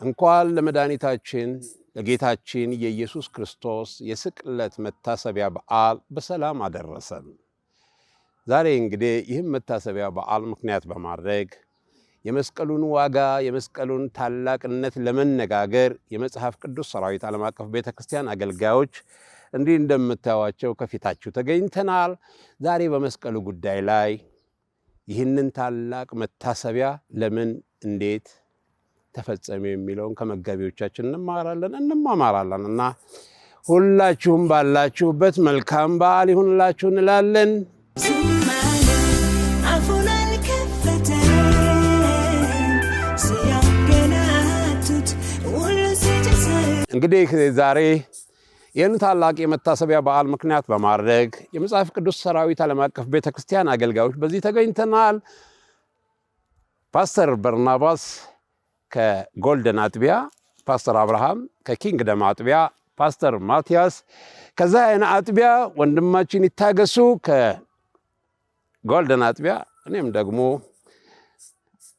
እንኳን ለመድኃኒታችን ለጌታችን የኢየሱስ ክርስቶስ የስቅለት መታሰቢያ በዓል በሰላም አደረሰን። ዛሬ እንግዲህ ይህም መታሰቢያ በዓል ምክንያት በማድረግ የመስቀሉን ዋጋ የመስቀሉን ታላቅነት ለመነጋገር የመጽሐፍ ቅዱስ ሰራዊት ዓለም አቀፍ ቤተክርስቲያን አገልጋዮች እንዲህ እንደምታዩዋቸው ከፊታችሁ ተገኝተናል። ዛሬ በመስቀሉ ጉዳይ ላይ ይህንን ታላቅ መታሰቢያ ለምን እንዴት ተፈጸመ የሚለውን ከመጋቢዎቻችን እንማማራለን እና ሁላችሁም ባላችሁበት መልካም በዓል ይሁንላችሁ እንላለን። እንግዲህ ዛሬ ይህን ታላቅ የመታሰቢያ በዓል ምክንያት በማድረግ የመጽሐፍ ቅዱስ ሰራዊት ዓለም አቀፍ ቤተክርስቲያን አገልጋዮች በዚህ ተገኝተናል። ፓስተር በርናባስ ከጎልደን አጥቢያ፣ ፓስተር አብርሃም ከኪንግደም አጥቢያ፣ ፓስተር ማቲያስ ከዛይን አጥቢያ፣ ወንድማችን ይታገሱ ከጎልደን አጥቢያ፣ እኔም ደግሞ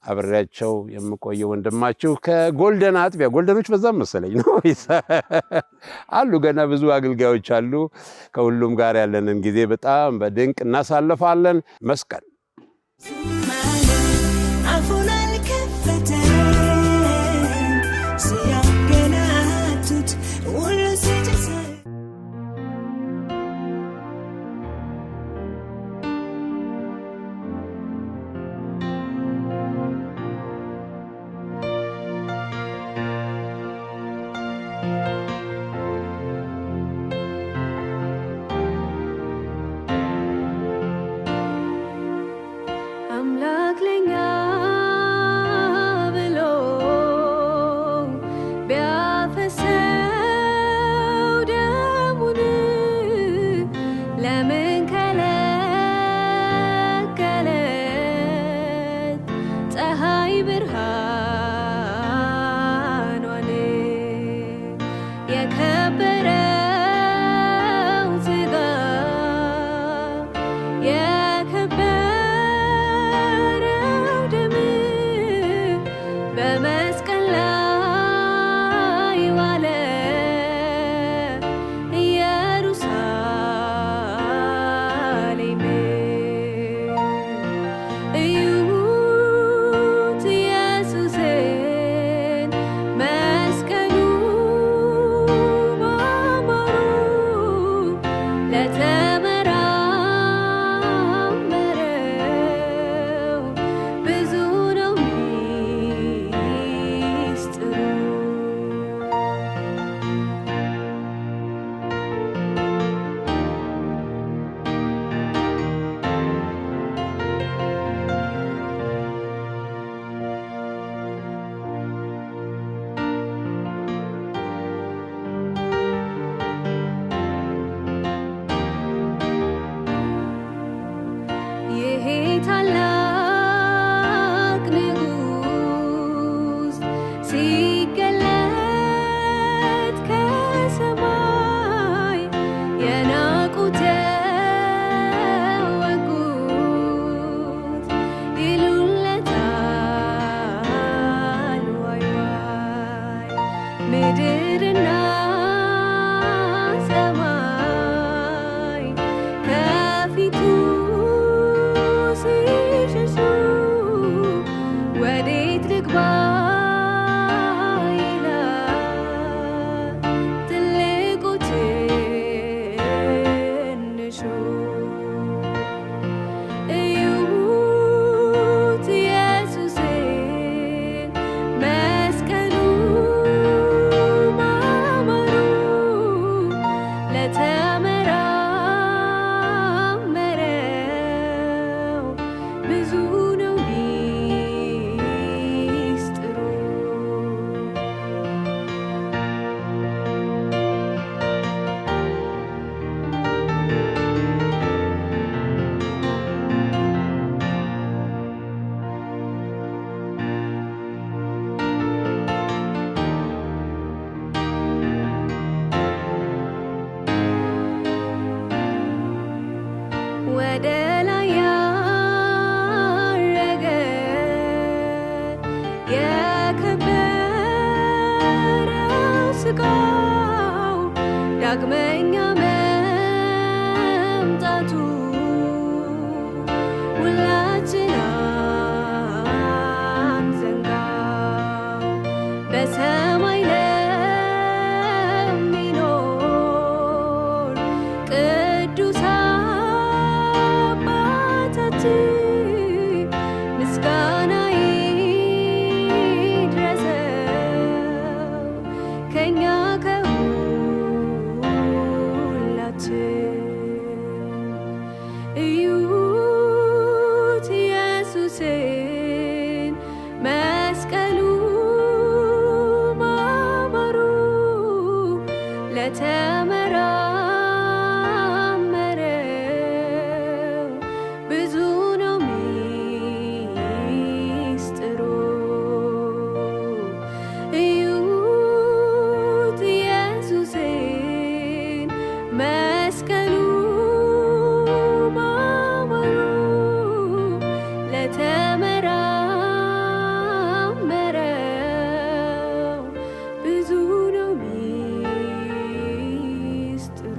አብሬያቸው የምቆየው ወንድማችሁ ከጎልደን አጥቢያ። ጎልደኖች በዛም መሰለኝ ነው አሉ። ገና ብዙ አገልጋዮች አሉ። ከሁሉም ጋር ያለንን ጊዜ በጣም በድንቅ እናሳልፋለን። መስቀል ዳግመኛ መምጣቱ ሁላችን አንዘንጋው በሰማይ ለሚኖር ቅዱስ አባታችን ምስጋና ይድረሰው ከእኛ እዩት ኢየሱስን መስቀሉ ማማሩ ለተመራመረው ብዙ ነው ሚስጥሩ እዩት ኢየሱስን መስቀሉ ለተመራመረው ብዙ ነው ሚስጥሩ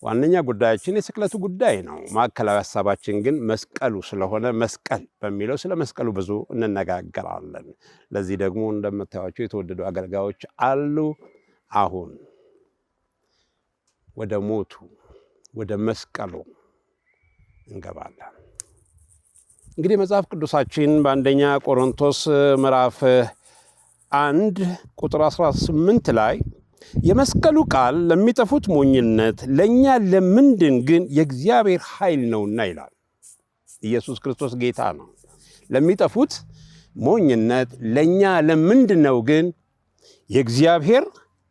ዋነኛ ጉዳያችን የስቅለቱ ጉዳይ ነው። ማዕከላዊ ሀሳባችን ግን መስቀሉ ስለሆነ መስቀል በሚለው ስለ መስቀሉ ብዙ እንነጋገራለን። ለዚህ ደግሞ እንደምታዩቸው የተወደዱ አገልጋዮች አሉ። አሁን ወደ ሞቱ ወደ መስቀሉ እንገባለን። እንግዲህ መጽሐፍ ቅዱሳችን በአንደኛ ቆሮንቶስ ምዕራፍ 1 ቁጥር 18 ላይ የመስቀሉ ቃል ለሚጠፉት ሞኝነት ለኛ ለምንድን ግን የእግዚአብሔር ኃይል ነውና ይላል። ኢየሱስ ክርስቶስ ጌታ ነው። ለሚጠፉት ሞኝነት ለኛ ለምንድን ነው ግን የእግዚአብሔር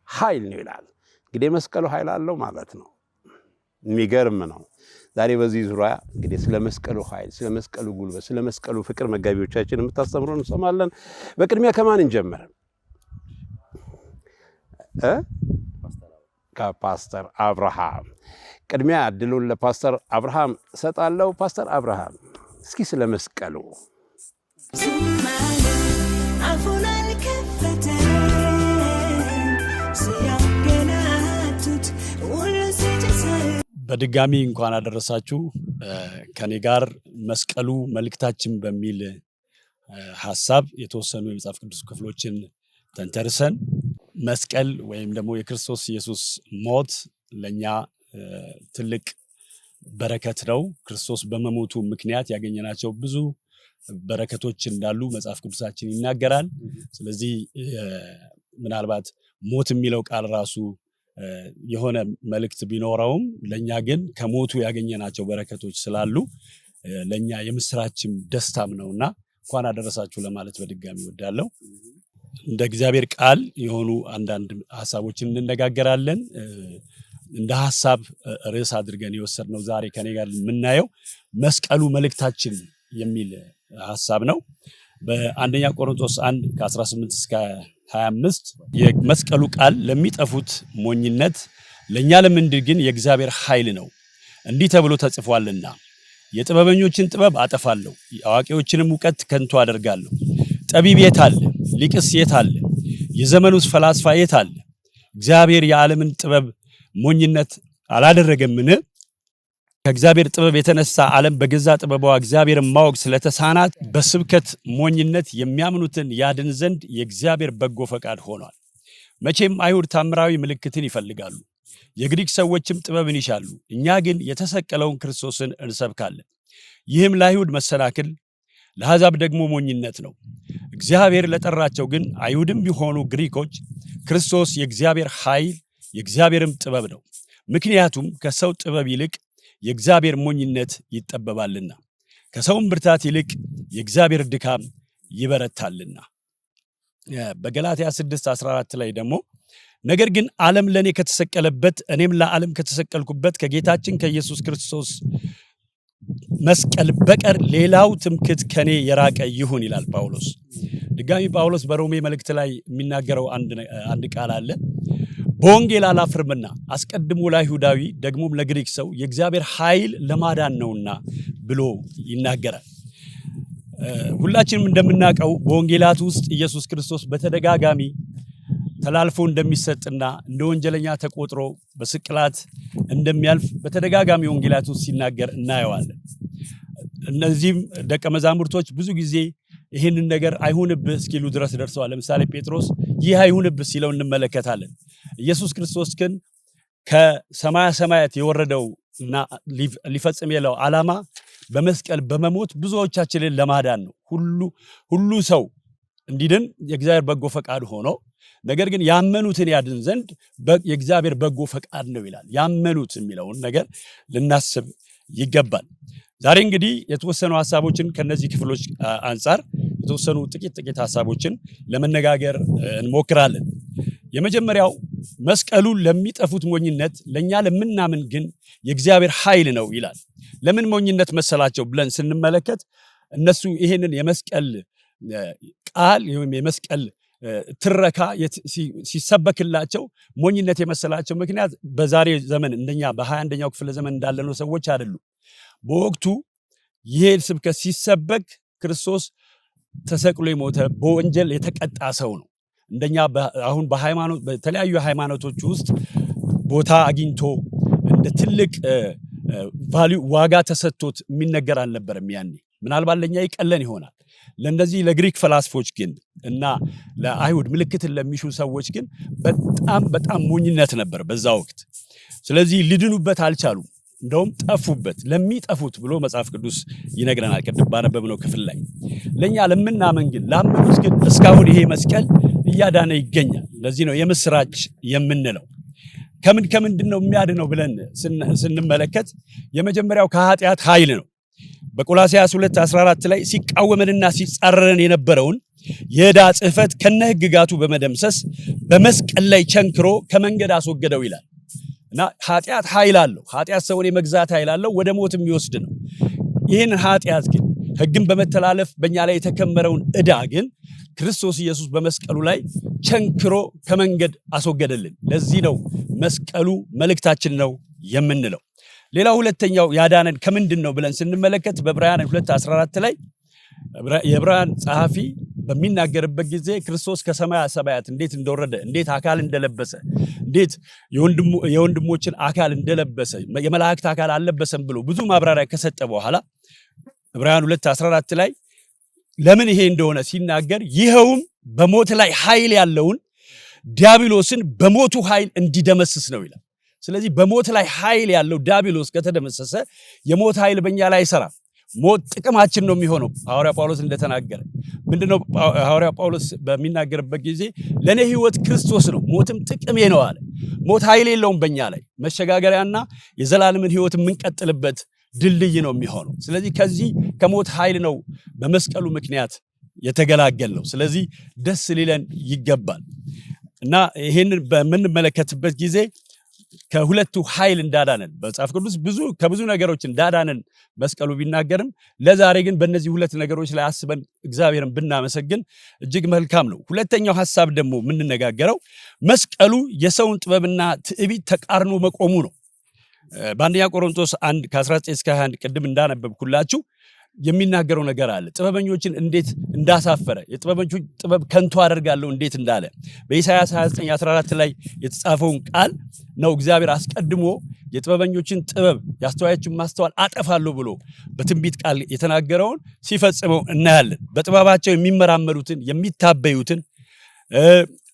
ኃይል ነው ይላል። እንግዲህ መስቀሉ ኃይል አለው ማለት ነው። የሚገርም ነው። ዛሬ በዚህ ዙሪያ እንግዲህ ስለ መስቀሉ ኃይል፣ ስለ መስቀሉ ጉልበት፣ ስለ መስቀሉ ፍቅር መጋቢዎቻችን የምታስተምሩን እንሰማለን። በቅድሚያ ከማን እንጀምር? ከፓስተር አብርሃም። ቅድሚያ እድሉን ለፓስተር አብርሃም እሰጣለሁ። ፓስተር አብርሃም እስኪ ስለ መስቀሉ በድጋሚ እንኳን አደረሳችሁ። ከኔ ጋር መስቀሉ መልእክታችን በሚል ሐሳብ የተወሰኑ የመጽሐፍ ቅዱስ ክፍሎችን ተንተርሰን መስቀል ወይም ደግሞ የክርስቶስ ኢየሱስ ሞት ለኛ ትልቅ በረከት ነው። ክርስቶስ በመሞቱ ምክንያት ያገኘናቸው ብዙ በረከቶች እንዳሉ መጽሐፍ ቅዱሳችን ይናገራል። ስለዚህ ምናልባት ሞት የሚለው ቃል ራሱ የሆነ መልእክት ቢኖረውም ለኛ ግን ከሞቱ ያገኘናቸው በረከቶች ስላሉ ለኛ የምስራችም ደስታም ነውና እንኳን አደረሳችሁ ለማለት በድጋሚ እወዳለሁ። እንደ እግዚአብሔር ቃል የሆኑ አንዳንድ ሐሳቦችን እንነጋገራለን። እንደ ሐሳብ ርዕስ አድርገን የወሰድነው ዛሬ ከኔ ጋር የምናየው መስቀሉ መልእክታችን የሚል ሐሳብ ነው። በአንደኛ ቆሮንቶስ 1 ከ18 እስከ 25 የመስቀሉ ቃል ለሚጠፉት ሞኝነት ለኛ ለምንድን ግን የእግዚአብሔር ኃይል ነው። እንዲህ ተብሎ ተጽፏልና የጥበበኞችን ጥበብ አጠፋለሁ፣ የአዋቂዎችንም ዕውቀት ከንቱ አደርጋለሁ። ጠቢብ የት አለ? ሊቅስ የት አለ? የዘመኑስ ፈላስፋ የት አለ? እግዚአብሔር የዓለምን ጥበብ ሞኝነት አላደረገምን? ከእግዚአብሔር ጥበብ የተነሳ ዓለም በገዛ ጥበቧ እግዚአብሔርን ማወቅ ስለተሳናት በስብከት ሞኝነት የሚያምኑትን ያድን ዘንድ የእግዚአብሔር በጎ ፈቃድ ሆኗል። መቼም አይሁድ ታምራዊ ምልክትን ይፈልጋሉ፣ የግሪክ ሰዎችም ጥበብን ይሻሉ። እኛ ግን የተሰቀለውን ክርስቶስን እንሰብካለን። ይህም ለአይሁድ መሰናክል ለአሕዛብ ደግሞ ሞኝነት ነው። እግዚአብሔር ለጠራቸው ግን አይሁድም ቢሆኑ ግሪኮች ክርስቶስ የእግዚአብሔር ኃይል የእግዚአብሔርም ጥበብ ነው። ምክንያቱም ከሰው ጥበብ ይልቅ የእግዚአብሔር ሞኝነት ይጠበባልና ከሰውም ብርታት ይልቅ የእግዚአብሔር ድካም ይበረታልና። በገላትያ 6:14 ላይ ደግሞ ነገር ግን ዓለም ለኔ ከተሰቀለበት እኔም ለዓለም ከተሰቀልኩበት ከጌታችን ከኢየሱስ ክርስቶስ መስቀል በቀር ሌላው ትምክህት ከኔ የራቀ ይሁን ይላል ጳውሎስ። ድጋሚ ጳውሎስ በሮሜ መልእክት ላይ የሚናገረው አንድ ቃል አለ። በወንጌል አላፍርምና አስቀድሞ ለአይሁዳዊ ደግሞም ለግሪክ ሰው የእግዚአብሔር ኃይል ለማዳን ነውና ብሎ ይናገራል። ሁላችንም እንደምናውቀው በወንጌላት ውስጥ ኢየሱስ ክርስቶስ በተደጋጋሚ ተላልፎ እንደሚሰጥና እንደ ወንጀለኛ ተቆጥሮ በስቅላት እንደሚያልፍ በተደጋጋሚ ወንጌላት ውስጥ ሲናገር እናየዋለን። እነዚህም ደቀ መዛሙርቶች ብዙ ጊዜ ይህንን ነገር አይሁንብህ እስኪሉ ድረስ ደርሰዋል። ለምሳሌ ጴጥሮስ ይህ አይሁንብህ ሲለው እንመለከታለን። ኢየሱስ ክርስቶስ ግን ከሰማያ ሰማያት የወረደው እና ሊፈጽም የለው ዓላማ በመስቀል በመሞት ብዙዎቻችንን ለማዳን ነው። ሁሉ ሰው እንዲድን የእግዚአብሔር በጎ ፈቃድ ሆኖ ነገር ግን ያመኑትን ያድን ዘንድ የእግዚአብሔር በጎ ፈቃድ ነው ይላል። ያመኑት የሚለውን ነገር ልናስብ ይገባል። ዛሬ እንግዲህ የተወሰኑ ሐሳቦችን ከነዚህ ክፍሎች አንፃር የተወሰኑ ጥቂት ሐሳቦችን ለመነጋገር እንሞክራለን። የመጀመሪያው መስቀሉ ለሚጠፉት ሞኝነት፣ ለኛ ለምናምን ግን የእግዚአብሔር ኃይል ነው ይላል። ለምን ሞኝነት መሰላቸው ብለን ስንመለከት እነሱ ይሄንን የመስቀል ቃል ወይም የመስቀል ትረካ ሲሰበክላቸው ሞኝነት የመሰላቸው ምክንያት በዛሬ ዘመን እንደኛ በ21ኛው ክፍለ ዘመን እንዳለነው ሰዎች አይደሉም። በወቅቱ ይሄ ስብከት ሲሰበክ ክርስቶስ ተሰቅሎ የሞተ በወንጀል የተቀጣ ሰው ነው። እንደኛ አሁን በሃይማኖት በተለያዩ ሃይማኖቶች ውስጥ ቦታ አግኝቶ እንደ ትልቅ ዋጋ ተሰጥቶት የሚነገር አልነበረም ያኔ። ምናልባት ለኛ ይቀለን ይሆናል። ለእነዚህ ለግሪክ ፈላስፎች ግን እና ለአይሁድ ምልክትን ለሚሹ ሰዎች ግን በጣም ሞኝነት ነበር በዛ ወቅት። ስለዚህ ሊድኑበት አልቻሉም። እንደውም ጠፉበት። ለሚጠፉት ብሎ መጽሐፍ ቅዱስ ይነግረናል ቅድም ባነበብነው ክፍል ላይ። ለኛ ለምናምን ግን ላመኑት ግን እስካሁን ይሄ መስቀል እያዳነ ይገኛል። ለዚህ ነው የምስራች የምንለው። ከምንድነው የሚያድነው ብለን ስንመለከት የመጀመሪያው ከኃጢአት ኃይል ነው። በቆላስይስ 2:14 ላይ ሲቃወመንና ሲጻረረን የነበረውን የዕዳ ጽሕፈት ከነህግጋቱ በመደምሰስ በመስቀል ላይ ቸንክሮ ከመንገድ አስወገደው ይላል። እና ኃጢአት ኃይል አለው። ኃጢአት ሰውን የመግዛት ኃይል አለው፣ ወደ ሞት የሚወስድ ነው። ይህን ኃጢአት ግን ሕግን በመተላለፍ በእኛ ላይ የተከመረውን ዕዳ ግን ክርስቶስ ኢየሱስ በመስቀሉ ላይ ቸንክሮ ከመንገድ አስወገደልን። ለዚህ ነው መስቀሉ መልእክታችን ነው የምንለው። ሌላው ሁለተኛው ያዳነን ከምንድን ነው ብለን ስንመለከት በዕብራውያን 2:14 ላይ የዕብራውያን ጸሐፊ በሚናገርበት ጊዜ ክርስቶስ ከሰማያ ሰማያት እንዴት እንደወረደ፣ እንዴት አካል እንደለበሰ፣ እንዴት የወንድሞችን አካል እንደለበሰ፣ የመላእክት አካል አልለበሰም ብሎ ብዙ ማብራሪያ ከሰጠ በኋላ ዕብራውያን 2:14 ላይ ለምን ይሄ እንደሆነ ሲናገር ይኸውም በሞት ላይ ኃይል ያለውን ዲያብሎስን በሞቱ ኃይል እንዲደመስስ ነው ይላል። ስለዚህ በሞት ላይ ኃይል ያለው ዲያብሎስ ከተደመሰሰ የሞት ኃይል በእኛ ላይ አይሰራም። ሞት ጥቅማችን ነው የሚሆነው። ሐዋርያ ጳውሎስ እንደተናገረ ምንድነው ሐዋርያ ጳውሎስ በሚናገርበት ጊዜ ለኔ ሕይወት ክርስቶስ ነው፣ ሞትም ጥቅሜ ነው አለ። ሞት ኃይል የለውም በእኛ ላይ፣ መሸጋገሪያና የዘላለምን ሕይወት የምንቀጥልበት ድልድይ ነው የሚሆነው። ስለዚህ ከዚህ ከሞት ኃይል ነው በመስቀሉ ምክንያት የተገላገል ነው። ስለዚህ ደስ ሊለን ይገባል እና ይሄንን በምንመለከትበት ጊዜ ከሁለቱ ኃይል እንዳዳነን መጽሐፍ ቅዱስ ከብዙ ነገሮች እንዳዳነን መስቀሉ ቢናገርም ለዛሬ ግን በእነዚህ ሁለት ነገሮች ላይ አስበን እግዚአብሔርን ብናመሰግን እጅግ መልካም ነው። ሁለተኛው ሐሳብ ደግሞ የምንነጋገረው መስቀሉ የሰውን ጥበብና ትዕቢት ተቃርኖ መቆሙ ነው። በአንደኛ ቆሮንቶስ 1:19-21 ቅድም እንዳነበብኩላችሁ የሚናገረው ነገር አለ። ጥበበኞችን እንዴት እንዳሳፈረ፣ የጥበበኞችን ጥበብ ከንቱ አደርጋለሁ እንዴት እንዳለ በኢሳይያስ 29:14 ላይ የተጻፈውን ቃል ነው እግዚአብሔር አስቀድሞ የጥበበኞችን ጥበብ የአስተዋዮችን ማስተዋል አጠፋለሁ ብሎ በትንቢት ቃል የተናገረውን ሲፈጽመው እናያለን። በጥበባቸው የሚመራመሩትን የሚታበዩትን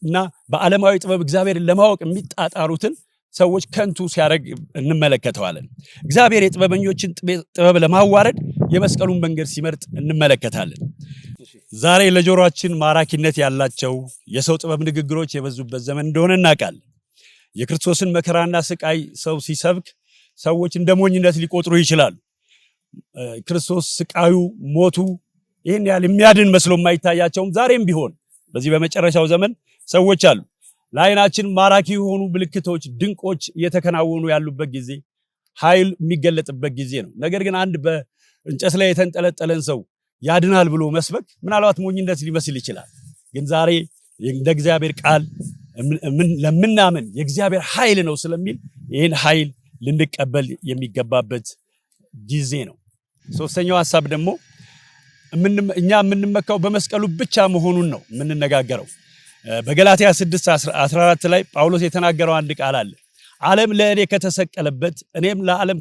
እና በዓለማዊ ጥበብ እግዚአብሔርን ለማወቅ የሚጣጣሩትን ሰዎች ከንቱ ሲያደርግ እንመለከተዋለን። እግዚአብሔር የጥበበኞችን ጥበብ ለማዋረድ የመስቀሉን መንገድ ሲመርጥ እንመለከታለን። ዛሬ ለጆሮአችን ማራኪነት ያላቸው የሰው ጥበብ ንግግሮች የበዙበት ዘመን እንደሆነ እናውቃለን። የክርስቶስን መከራና ስቃይ ሰው ሲሰብክ ሰዎች እንደ ሞኝነት ሊቆጥሩ ይችላሉ። ክርስቶስ ስቃዩ፣ ሞቱ ይህን ያህል የሚያድን መስሎ የማይታያቸውም ዛሬም ቢሆን በዚህ በመጨረሻው ዘመን ሰዎች አሉ። ለዓይናችን ማራኪ የሆኑ ምልክቶች፣ ድንቆች እየተከናወኑ ያሉበት ጊዜ ኃይል የሚገለጥበት ጊዜ ነው። ነገር ግን አንድ በእንጨት ላይ የተንጠለጠለን ሰው ያድናል ብሎ መስበክ ምናልባት ሞኝነት ሊመስል ይችላል። ግን ዛሬ እንደ እግዚአብሔር ቃል ለምናምን የእግዚአብሔር ኃይል ነው ስለሚል ይህን ኃይል ልንቀበል የሚገባበት ጊዜ ነው። ሶስተኛው ሐሳብ ደግሞ እኛ የምንመካው በመስቀሉ ብቻ መሆኑን ነው የምንነጋገረው። በገላትያ 6:14 ላይ ጳውሎስ የተናገረው አንድ ቃል አለ። ዓለም ለእኔ ከተሰቀለበት እኔም ለዓለም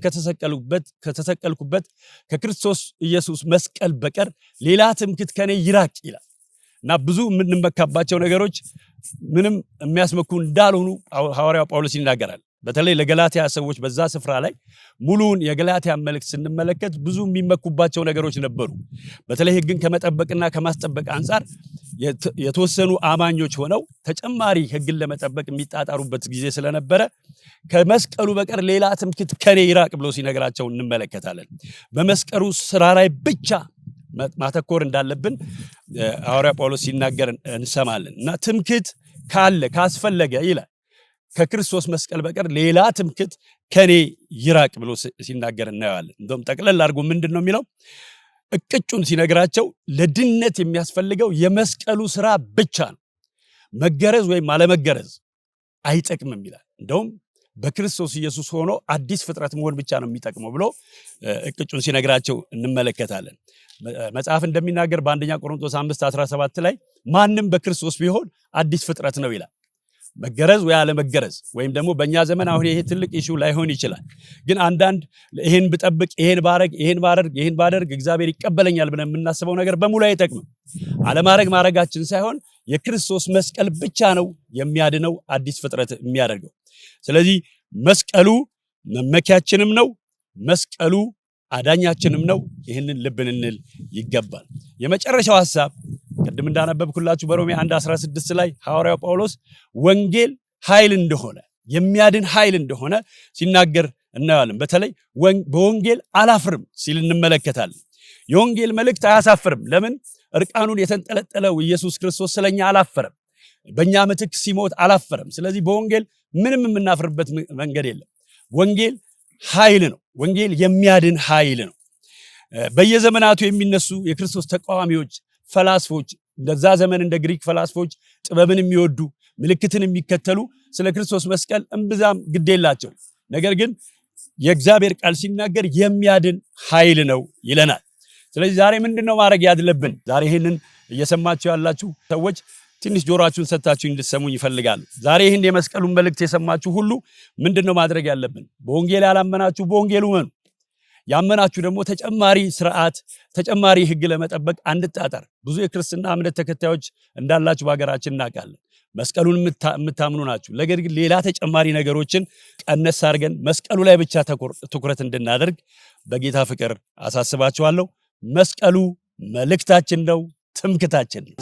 ከተሰቀልኩበት ከክርስቶስ ኢየሱስ መስቀል በቀር ሌላ ትምክህት ከኔ ይራቅ ይላል እና ብዙ የምንመካባቸው ነገሮች ምንም የሚያስመኩ እንዳልሆኑ ሐዋርያው ጳውሎስ ይናገራል። በተለይ ለገላትያ ሰዎች በዛ ስፍራ ላይ ሙሉውን የገላትያ መልእክት ስንመለከት ብዙ የሚመኩባቸው ነገሮች ነበሩ። በተለይ ሕግን ከመጠበቅና ከማስጠበቅ አንጻር የተወሰኑ አማኞች ሆነው ተጨማሪ ሕግን ለመጠበቅ የሚጣጣሩበት ጊዜ ስለነበረ ከመስቀሉ በቀር ሌላ ትምክህት ከኔ ይራቅ ብሎ ሲነግራቸው እንመለከታለን። በመስቀሉ ስራ ላይ ብቻ ማተኮር እንዳለብን ሐዋርያ ጳውሎስ ሲናገር እንሰማለን እና ትምክህት ካስፈለገ ይላል ከክርስቶስ መስቀል በቀር ሌላ ትምክህት ከኔ ይራቅ ብሎ ሲናገር እናየዋለን። እንደውም ጠቅለል አድርጎ ምንድነው የሚለው? እቅጩን ሲነግራቸው ለድነት የሚያስፈልገው የመስቀሉ ስራ ብቻ ነው፣ መገረዝ ወይም አለመገረዝ አይጠቅምም ይላል። እንደውም በክርስቶስ ኢየሱስ ሆኖ አዲስ ፍጥረት መሆን ብቻ ነው የሚጠቅመው ብሎ እቅጩን ሲነግራቸው እንመለከታለን። መጽሐፍ እንደሚናገር በአንደኛ ቆሮንቶስ 5:17 ላይ ማንም በክርስቶስ ቢሆን አዲስ ፍጥረት ነው ይላል። መገረዝ ወይ አለመገረዝ ወይም ደግሞ በእኛ ዘመን አሁን ይሄ ትልቅ ኢሹ ላይሆን ይችላል። ግን አንዳንድ ይሄን ብጠብቅ ይሄን ባደርግ እግዚአብሔር ይቀበለኛል ብለን የምናስበው ነገር በሙሉ አይጠቅምም። ማድረጋችን ሳይሆን የክርስቶስ መስቀል ብቻ ነው የሚያድነው፣ አዲስ ፍጥረት የሚያደርገው። ስለዚህ መስቀሉ መመኪያችንም ነው፣ መስቀሉ አዳኛችንም ነው። ይህንን ልብ ልንል ይገባል። የመጨረሻው ሐሳብ ቅድም እንዳነበብኩላችሁ በሮሜ 1:16 ላይ ሐዋርያው ጳውሎስ ወንጌል ኃይል እንደሆነ የሚያድን ኃይል እንደሆነ ሲናገር እናያለን። በተለይ በወንጌል አላፍርም ሲል እንመለከታለን። የወንጌል መልእክት አያሳፍርም። ለምን? እርቃኑን የተንጠለጠለው ኢየሱስ ክርስቶስ ስለኛ አላፈረም፣ በእኛ ምትክ ሲሞት አላፈረም። ስለዚህ በወንጌል ምንም የምናፍርበት መንገድ የለም። ወንጌል ኃይል ነው። ወንጌል የሚያድን ኃይል ነው። በየዘመናቱ የሚነሱ የክርስቶስ ተቃዋሚዎች ፈላስፎች፣ በዛ ዘመን እንደ ግሪክ ፈላስፎች ጥበብን የሚወዱ ምልክትን የሚከተሉ ስለ ክርስቶስ መስቀል እምብዛም ግድ የላቸው። ነገር ግን የእግዚአብሔር ቃል ሲናገር የሚያድን ኃይል ነው ይለናል። ስለዚህ ዛሬ ምንድነው ማድረግ ያለብን? ዛሬ ይህንን እየሰማችሁ ያላችሁ ሰዎች ትንሽ ጆሮአችሁን ሰጥታችሁ እንድትሰሙኝ ይፈልጋሉ። ዛሬ ይህን የመስቀሉን መልእክት የሰማችሁ ሁሉ ምንድነው ማድረግ ያለብን? በወንጌል ያላመናችሁ በወንጌሉ መኑ፣ ያመናችሁ ደግሞ ተጨማሪ ስርዓት ተጨማሪ ሕግ ለመጠበቅ አንጣጣር። ብዙ የክርስትና እምነት ተከታዮች እንዳላችሁ በሀገራችን እናውቃለን። መስቀሉን የምታምኑ ናችሁ። ነገር ግን ሌላ ተጨማሪ ነገሮችን ቀነስ አድርገን መስቀሉ ላይ ብቻ ትኩረት እንድናደርግ በጌታ ፍቅር አሳስባችኋለሁ። መስቀሉ መልእክታችን ነው፣ ትምክህታችን ነው።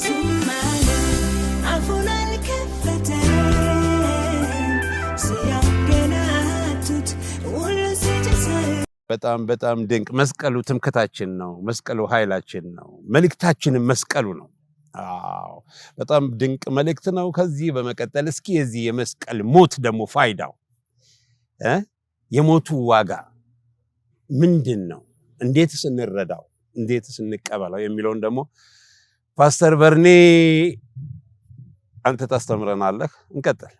በጣም በጣም ድንቅ። መስቀሉ ትምክህታችን ነው። መስቀሉ ኃይላችን ነው። መልእክታችንም መስቀሉ ነው። አዎ በጣም ድንቅ መልእክት ነው። ከዚህ በመቀጠል እስኪ የዚህ የመስቀል ሞት ደግሞ ፋይዳው የሞቱ ዋጋ ምንድን ነው? እንዴትስ እንረዳው? እንዴትስ እንቀበለው? የሚለውን ደግሞ ፓስተር በርኔ አንተ ታስተምረናለህ። እንቀጥል።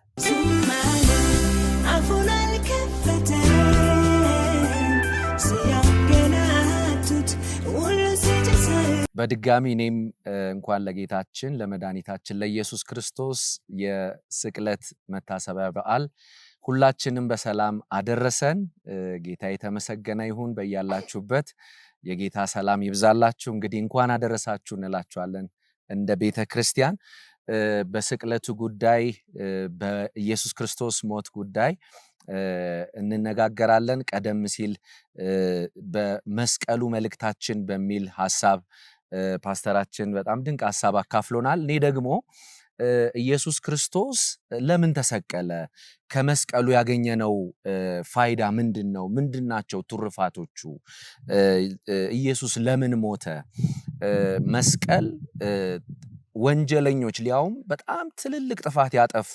በድጋሚ እኔም እንኳን ለጌታችን ለመድኃኒታችን ለኢየሱስ ክርስቶስ የስቅለት መታሰቢያ በዓል ሁላችንም በሰላም አደረሰን። ጌታ የተመሰገነ ይሁን። በያላችሁበት የጌታ ሰላም ይብዛላችሁ። እንግዲህ እንኳን አደረሳችሁ እንላችኋለን እንደ ቤተ ክርስቲያን። በስቅለቱ ጉዳይ በኢየሱስ ክርስቶስ ሞት ጉዳይ እንነጋገራለን። ቀደም ሲል በመስቀሉ መልእክታችን በሚል ሐሳብ ፓስተራችን በጣም ድንቅ ሐሳብ አካፍሎናል። እኔ ደግሞ ኢየሱስ ክርስቶስ ለምን ተሰቀለ? ከመስቀሉ ያገኘነው ፋይዳ ምንድነው? ምንድናቸው ትሩፋቶቹ? ኢየሱስ ለምን ሞተ? መስቀል ወንጀለኞች ሊያውም በጣም ትልልቅ ጥፋት ያጠፉ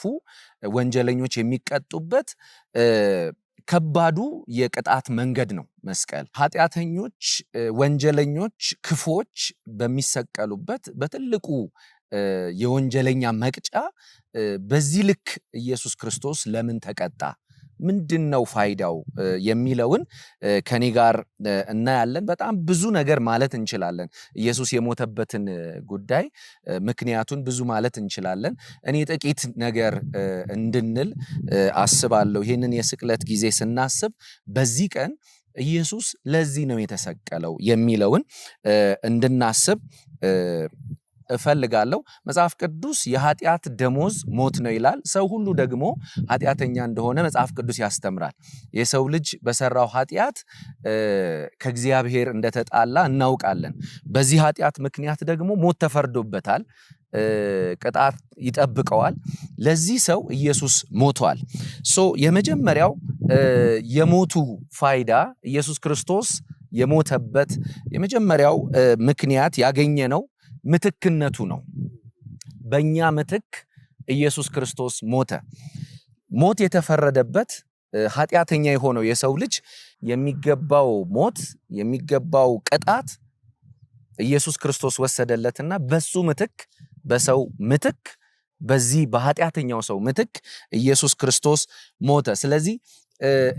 ወንጀለኞች የሚቀጡበት ከባዱ የቅጣት መንገድ ነው መስቀል። ኃጢአተኞች፣ ወንጀለኞች፣ ክፎች በሚሰቀሉበት በትልቁ የወንጀለኛ መቅጫ በዚህ ልክ ኢየሱስ ክርስቶስ ለምን ተቀጣ? ምንድነው ፋይዳው የሚለውን ከኔ ጋር እናያለን። በጣም ብዙ ነገር ማለት እንችላለን። ኢየሱስ የሞተበትን ጉዳይ ምክንያቱን ብዙ ማለት እንችላለን። እኔ ጥቂት ነገር እንድንል አስባለሁ። ይህንን የስቅለት ጊዜ ስናስብ በዚህ ቀን ኢየሱስ ለዚህ ነው የተሰቀለው የሚለውን እንድናስብ እፈልጋለሁ። መጽሐፍ ቅዱስ የኃጢአት ደሞዝ ሞት ነው ይላል። ሰው ሁሉ ደግሞ ኃጢአተኛ እንደሆነ መጽሐፍ ቅዱስ ያስተምራል። የሰው ልጅ በሰራው ኃጢአት ከእግዚአብሔር እንደተጣላ እናውቃለን። በዚህ ኃጢአት ምክንያት ደግሞ ሞት ተፈርዶበታል። ቅጣት ይጠብቀዋል። ለዚህ ሰው ኢየሱስ ሞቷል። የመጀመሪያው የሞቱ ፋይዳ ኢየሱስ ክርስቶስ የሞተበት የመጀመሪያው ምክንያት ያገኘነው ምትክነቱ ነው። በእኛ ምትክ ኢየሱስ ክርስቶስ ሞተ። ሞት የተፈረደበት ኃጢአተኛ የሆነው የሰው ልጅ የሚገባው ሞት የሚገባው ቅጣት ኢየሱስ ክርስቶስ ወሰደለትና በሱ ምትክ በሰው ምትክ በዚህ በኃጢአተኛው ሰው ምትክ ኢየሱስ ክርስቶስ ሞተ። ስለዚህ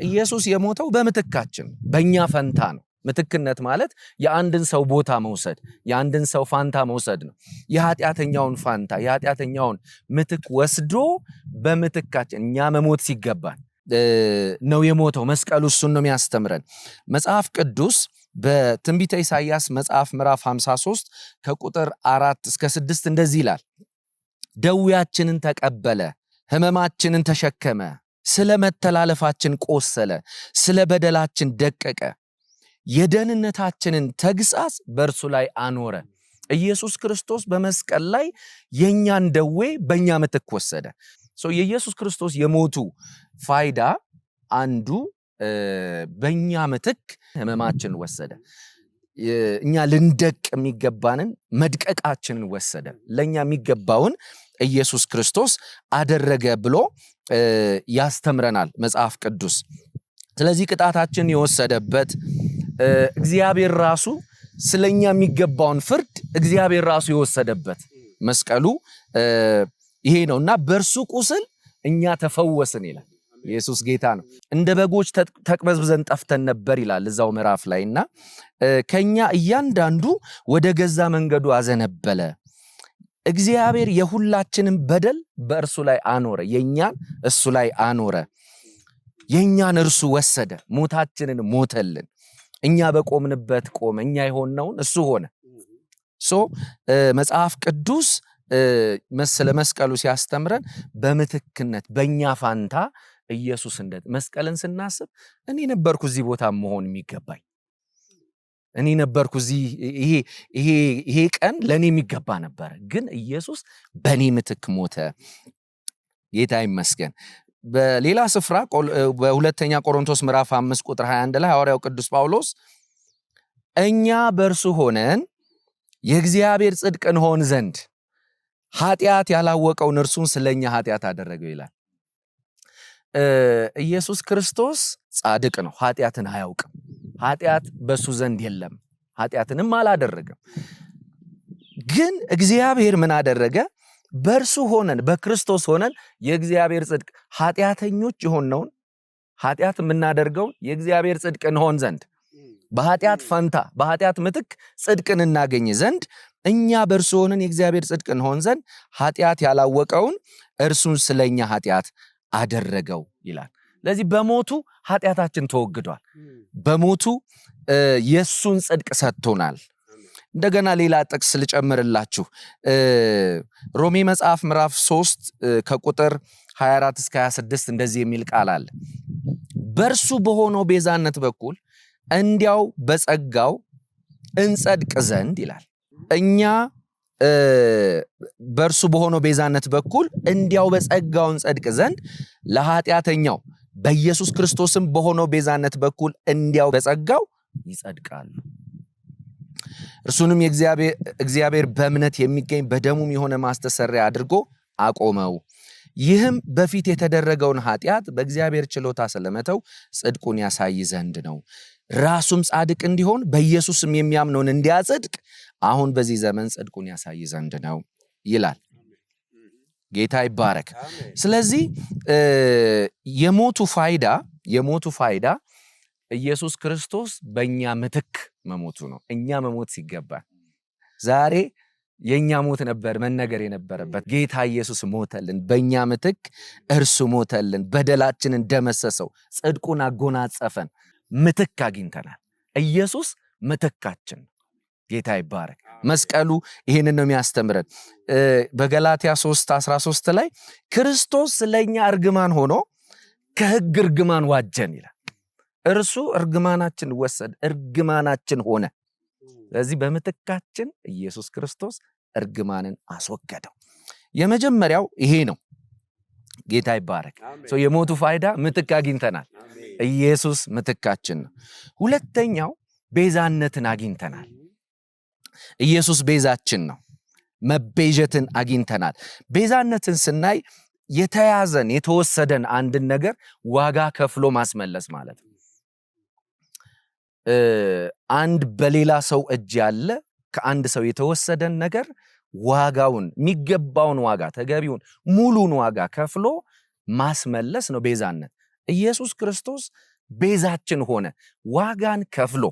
ኢየሱስ የሞተው በምትካችን በእኛ ፈንታ ነው። ምትክነት ማለት የአንድን ሰው ቦታ መውሰድ፣ የአንድን ሰው ፋንታ መውሰድ ነው። የኃጢአተኛውን ፋንታ የኃጢአተኛውን ምትክ ወስዶ በምትካችን እኛ መሞት ሲገባን ነው የሞተው። መስቀሉ እሱን ነው የሚያስተምረን። መጽሐፍ ቅዱስ በትንቢተ ኢሳይያስ መጽሐፍ ምዕራፍ 53 ከቁጥር 4 እስከ 6 እንደዚህ ይላል። ደዌያችንን ተቀበለ፣ ሕመማችንን ተሸከመ፣ ስለ መተላለፋችን ቆሰለ፣ ስለ በደላችን ደቀቀ፣ የደህንነታችንን ተግሣጽ በእርሱ ላይ አኖረ። ኢየሱስ ክርስቶስ በመስቀል ላይ የኛን ደዌ በእኛ ምትክ ወሰደ። የኢየሱስ ክርስቶስ የሞቱ ፋይዳ አንዱ በእኛ ምትክ ሕመማችንን ወሰደ። እኛ ልንደቅ የሚገባንን መድቀቃችንን ወሰደ። ለእኛ የሚገባውን ኢየሱስ ክርስቶስ አደረገ ብሎ ያስተምረናል መጽሐፍ ቅዱስ። ስለዚህ ቅጣታችን የወሰደበት እግዚአብሔር ራሱ ስለኛ የሚገባውን ፍርድ እግዚአብሔር ራሱ የወሰደበት መስቀሉ ይሄ ነውና በእርሱ ቁስል እኛ ተፈወስን ይላል። ኢየሱስ ጌታ ነው። እንደ በጎች ተቅበዝብዘን ጠፍተን ነበር ይላል እዛው ምዕራፍ ላይና ከኛ እያንዳንዱ ወደ ገዛ መንገዱ አዘነበለ። እግዚአብሔር የሁላችንም በደል በእርሱ ላይ አኖረ። የኛን እሱ ላይ አኖረ። የኛን እርሱ ወሰደ። ሞታችንን ሞተልን። እኛ በቆምንበት ቆመ። እኛ የሆነውን እሱ ሆነ። መጽሐፍ ቅዱስ ስለ መስቀሉ ሲያስተምረን በምትክነት በእኛ ፋንታ ኢየሱስ መስቀልን ስናስብ እኔ ነበርኩ እዚህ ቦታ መሆን የሚገባኝ፣ እኔ ነበርኩ እዚህ ይሄ ቀን ለእኔ የሚገባ ነበር፣ ግን ኢየሱስ በእኔ ምትክ ሞተ። ጌታ ይመስገን። በሌላ ስፍራ በሁለተኛ ቆሮንቶስ ምዕራፍ 5 ቁጥር 21 ላይ ሐዋርያው ቅዱስ ጳውሎስ እኛ በእርሱ ሆነን የእግዚአብሔር ጽድቅ እንሆን ዘንድ ኃጢአት ያላወቀውን እርሱን ስለኛ ኃጢአት አደረገው ይላል። ኢየሱስ ክርስቶስ ጻድቅ ነው፣ ኃጢአትን አያውቅም። ኃጢአት በሱ ዘንድ የለም፣ ኃጢአትንም አላደረገም። ግን እግዚአብሔር ምን አደረገ? በእርሱ ሆነን በክርስቶስ ሆነን የእግዚአብሔር ጽድቅ ኃጢአተኞች የሆነውን ኃጢአት የምናደርገውን የእግዚአብሔር ጽድቅ እንሆን ዘንድ በኃጢአት ፈንታ በኃጢአት ምትክ ጽድቅን እናገኝ ዘንድ እኛ በእርሱ ሆነን የእግዚአብሔር ጽድቅ እንሆን ዘንድ ኃጢአት ያላወቀውን እርሱን ስለኛ ኃጢአት አደረገው ይላል። ለዚህ በሞቱ ኃጢአታችን ተወግዷል። በሞቱ የሱን ጽድቅ ሰጥቶናል። እንደገና ሌላ ጥቅስ ልጨምርላችሁ። ሮሜ መጽሐፍ ምዕራፍ 3 ከቁጥር 24 እስከ 26 እንደዚህ የሚል ቃል አለ። በእርሱ በሆነው ቤዛነት በኩል እንዲያው በጸጋው እንጸድቅ ዘንድ ይላል። እኛ በእርሱ በሆነው ቤዛነት በኩል እንዲያው በጸጋው እንጸድቅ ዘንድ ለኃጢአተኛው በኢየሱስ ክርስቶስም በሆነው ቤዛነት በኩል እንዲያው በጸጋው ይጸድቃሉ። እርሱንም እግዚአብሔር በእምነት የሚገኝ በደሙም የሆነ ማስተሰሪያ አድርጎ አቆመው። ይህም በፊት የተደረገውን ኃጢአት በእግዚአብሔር ችሎታ ስለመተው ጽድቁን ያሳይ ዘንድ ነው። ራሱም ጻድቅ እንዲሆን በኢየሱስም የሚያምነውን እንዲያጽድቅ አሁን በዚህ ዘመን ጽድቁን ያሳይ ዘንድ ነው ይላል። ጌታ ይባረክ። ስለዚህ የሞቱ ፋይዳ ኢየሱስ ክርስቶስ በእኛ ምትክ መሞቱ ነው። እኛ መሞት ሲገባ ዛሬ የኛ ሞት ነበር መነገር የነበረበት። ጌታ ኢየሱስ ሞተልን፣ በእኛ ምትክ እርሱ ሞተልን፣ በደላችንን ደመሰሰው፣ ጽድቁን አጎናጸፈን፣ ምትክ አግኝተናል። ኢየሱስ ምትካችን። ጌታ ይባረክ። መስቀሉ ይሄንን ነው የሚያስተምረን። በገላትያ 3:13 ላይ ክርስቶስ ስለኛ እርግማን ሆኖ ከሕግ እርግማን ዋጀን ይላል። እርሱ እርግማናችን ወሰደ፣ እርግማናችን ሆነ። ስለዚህ በምትካችን ኢየሱስ ክርስቶስ እርግማንን አስወገደው። የመጀመሪያው ይሄ ነው። ጌታ ይባረክ። የሞቱ ፋይዳ ምትክ አግኝተናል። ኢየሱስ ምትካችን ነው። ሁለተኛው ቤዛነትን አግኝተናል። ኢየሱስ ቤዛችን ነው። መቤዠትን አግኝተናል። ቤዛነትን ስናይ የተያዘን የተወሰደን አንድን ነገር ዋጋ ከፍሎ ማስመለስ ማለት ነው። አንድ በሌላ ሰው እጅ ያለ ከአንድ ሰው የተወሰደን ነገር ዋጋውን የሚገባውን ዋጋ ተገቢውን ሙሉን ዋጋ ከፍሎ ማስመለስ ነው ቤዛነት። ኢየሱስ ክርስቶስ ቤዛችን ሆነ። ዋጋን ከፍሎ